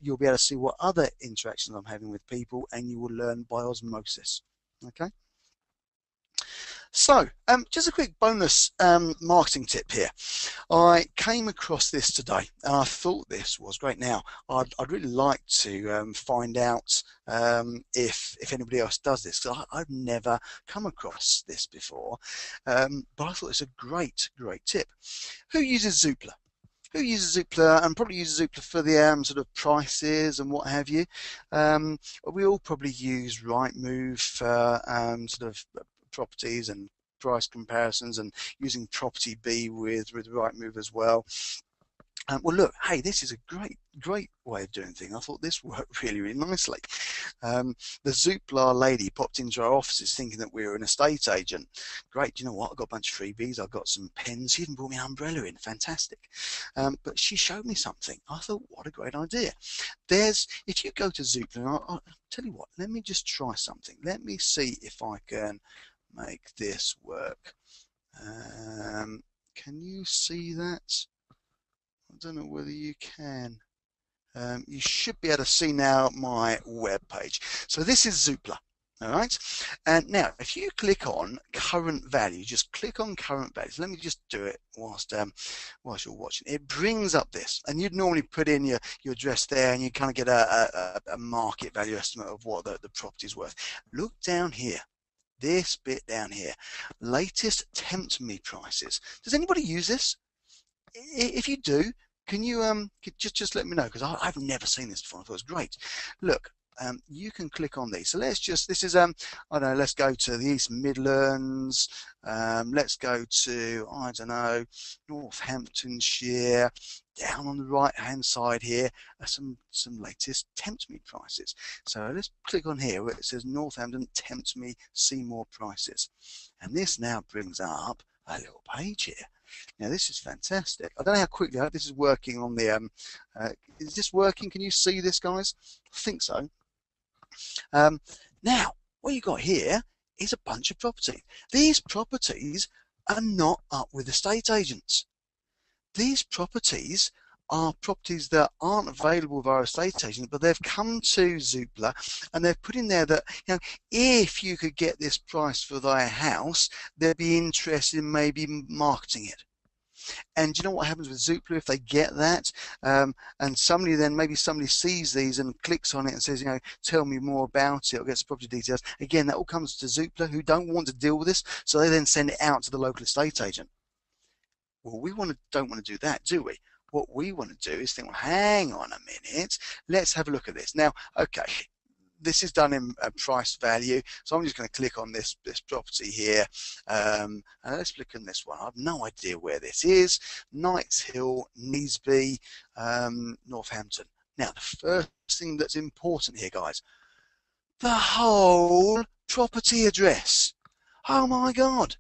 you'll be able to see what other interactions I'm having with people, and you will learn by osmosis. Okay. So, just a quick bonus marketing tip here. I came across this today, and I thought this was great. Now, I'd really like to find out if anybody else does this, because I've never come across this before. But I thought it's a great tip. Who uses Zoopla? Who uses Zoopla, and probably uses Zoopla for the sort of prices and what have you? We all probably use Rightmove for sort of properties and price comparisons, and using Property B with Rightmove as well. Well, look, hey, this is a great way of doing things. I thought this worked really nicely. The Zoopla lady popped into our offices thinking that we were an estate agent. Great, you know what? I got a bunch of freebies. I got some pens. She even brought me an umbrella in. Fantastic. But she showed me something. I thought, what a great idea. If you go to Zoopla, I'll tell you what. Let me just try something. Let me see if I can make this work. Can you see that? I don't know whether you can. You should be able to see now my web page. So this is Zoopla. All right. And now, if you click on current value, just click on current values. Let me just do it whilst you're watching. It brings up this, and you'd normally put in your address there, and you kind of get a market value estimate of what the property's worth. Look down here. This bit down here, latest tempt me prices. Does anybody use this? If you do, can you just let me know, because I've never seen this before. I thought it was great. Look, you can click on these. So let's just, this is I don't know, let's go to the East Midlands. Let's go to, I don't know, Northamptonshire. Down on the right hand side here are some latest tempt me prices. So let's click on here where it says Northampton tempt me, see more prices, and this now brings up a little page here. Now this is fantastic. I don't know how quickly, I hope this is working on the is this working? Can you see this, guys? I think so. Now what you got here is a bunch of property. These properties are not up with estate agents. These properties are properties that aren't available via estate agent, but they've come to Zoopla and they've put in there that, you know, if you could get this price for thy house, they'd be interested in maybe marketing it. And do you know what happens with Zoopla if they get that? And somebody then, maybe somebody sees these and clicks on it and says, you know, tell me more about it, or gets property details. Again, that all comes to Zoopla, who don't want to deal with this, so they then send it out to the local estate agent. Well, we don't want to do that, do we? What we want to do is think, well, hang on a minute, let's have a look at this. Now, okay, this is done in price value, so I'm just going to click on this property here, and let's click on this one. I have no idea where this is. Knights Hill, Neasby, Northampton. Now, the first thing that's important here, guys, the whole property address. Oh my God.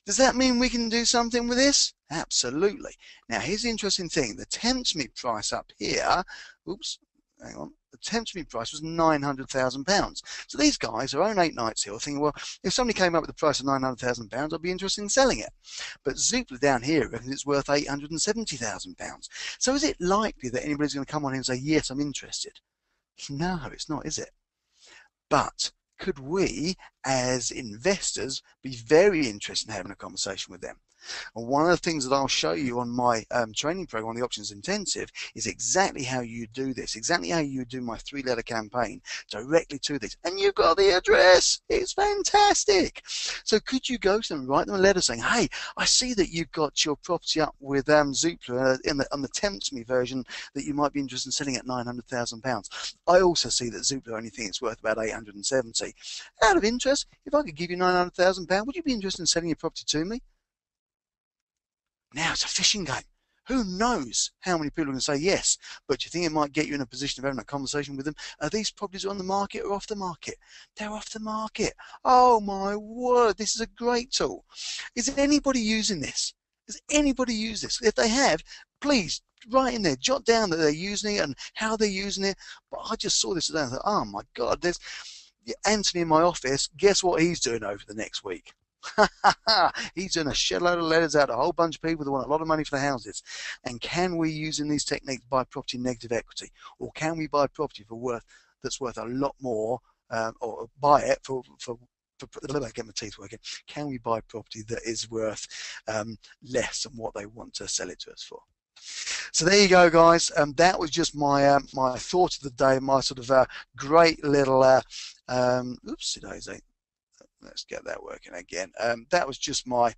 Does that mean we can do something with this? Absolutely. Now, here's the interesting thing. The tempt me price up here, oops, hang on, the tempt me price was £900,000. So these guys who own 8 Knights Hill thinking, well, if somebody came up with the price of £900,000, I'd be interested in selling it. But Zoopla down here reckons it's worth £870,000. So is it likely that anybody's going to come on here and say, yes, I'm interested? No, it's not, is it? But could we, as investors, be very interested in having a conversation with them? And one of the things that I'll show you on my training program on the Options Intensive is exactly how you do this, exactly how you do my 3-letter campaign directly to this. And you've got the address. It's fantastic. So could you go to them and write them a letter saying, hey, I see that you've got your property up with Zoopla on the Tempt Me version that you might be interested in selling at £900,000. I also see that Zoopla only think it's worth about 870. Out of interest, if I could give you £900,000, would you be interested in selling your property to me? Now it's a fishing game. Who knows how many people are going to say yes, but you think it might get you in a position of having a conversation with them? Are these properties on the market or off the market? They're off the market. Oh my word, this is a great tool. Is anybody using this? Does anybody use this? If they have, please write in there, jot down that they're using it and how they're using it. But I just saw this today and I thought, oh my God, there's Anthony in my office. Guess what he's doing over the next week? He's doing a shitload of letters out to a whole bunch of people that want a lot of money for the houses. And can we, using these techniques, buy property in negative equity? Or can we buy property that's worth a lot more, or buy it for let me get my teeth working. Can we buy property that is worth less than what they want to sell it to us for? So there you go, guys. That was just my my thought of the day, my sort of great little oopsie daisy. Let's get that working again. That was just my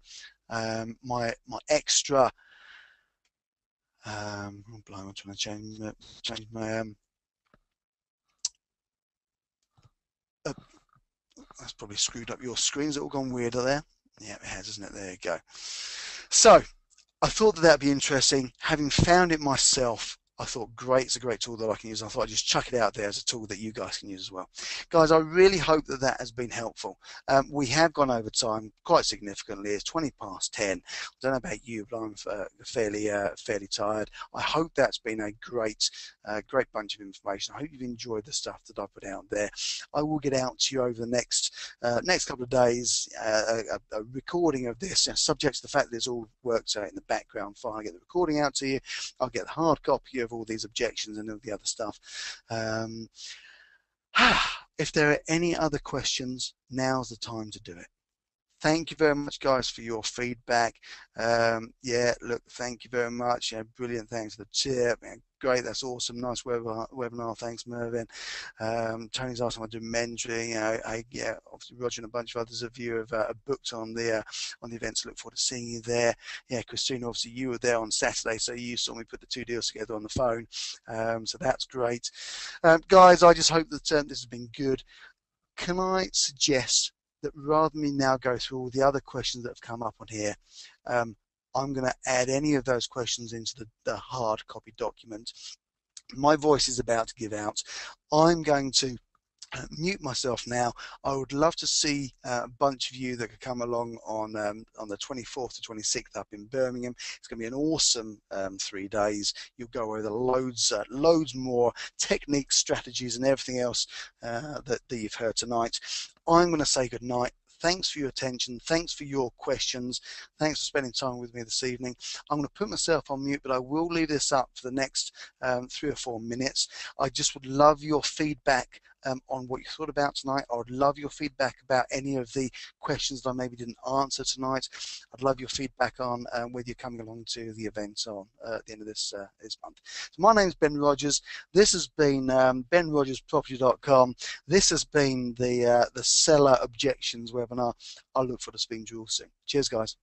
my extra. I'm trying to change my that's probably screwed up your screens. It all gone weirder there. Yeah, it has, isn't it? There you go. So I thought that that'd be interesting. Having found it myself, I thought, great, it's a great tool that I can use. I thought I'd just chuck it out there as a tool that you guys can use as well. Guys, I really hope that that has been helpful. We have gone over time quite significantly. It's 10:20. I don't know about you, but I'm fairly tired. I hope that's been a great bunch of information. I hope you've enjoyed the stuff that I put out there. I will get out to you over the next couple of days a recording of this, subject to the fact that it's all worked out in the background fine. I get the recording out to you. I'll get the hard copy of all these objections and all the other stuff. If there are any other questions, now's the time to do it. Thank you very much, guys, for your feedback. Yeah, look, thank you very much. Yeah, brilliant. Thanks for the tip. Yeah, great, that's awesome. Nice webinar. Thanks, Mervyn. Tony's asking if I do mentoring. Yeah, obviously Roger and a bunch of others of you have booked on the events. Look forward to seeing you there. Yeah, Christina, obviously you were there on Saturday, so you saw me put the two deals together on the phone. So that's great. Guys, I just hope that this has been good. Can I suggest that rather than me now go through all the other questions that have come up on here, I'm going to add any of those questions into the hard copy document. My voice is about to give out. I'm going to mute myself now. I would love to see a bunch of you that could come along on the 24th to 26th up in Birmingham. It's going to be an awesome 3 days. You'll go over loads more techniques, strategies, and everything else that you've heard tonight. I'm going to say good night. Thanks for your attention. Thanks for your questions. Thanks for spending time with me this evening. I'm going to put myself on mute, but I will leave this up for the next 3 or 4 minutes. I just would love your feedback on what you thought about tonight. I would love your feedback about any of the questions that I maybe didn't answer tonight. I'd love your feedback on whether you're coming along to the event on at the end of this month. So my name's Ben Rogers. This has been benrogersproperty.com. This has been the seller objections webinar. I look forward to speaking to you all soon. Cheers, guys.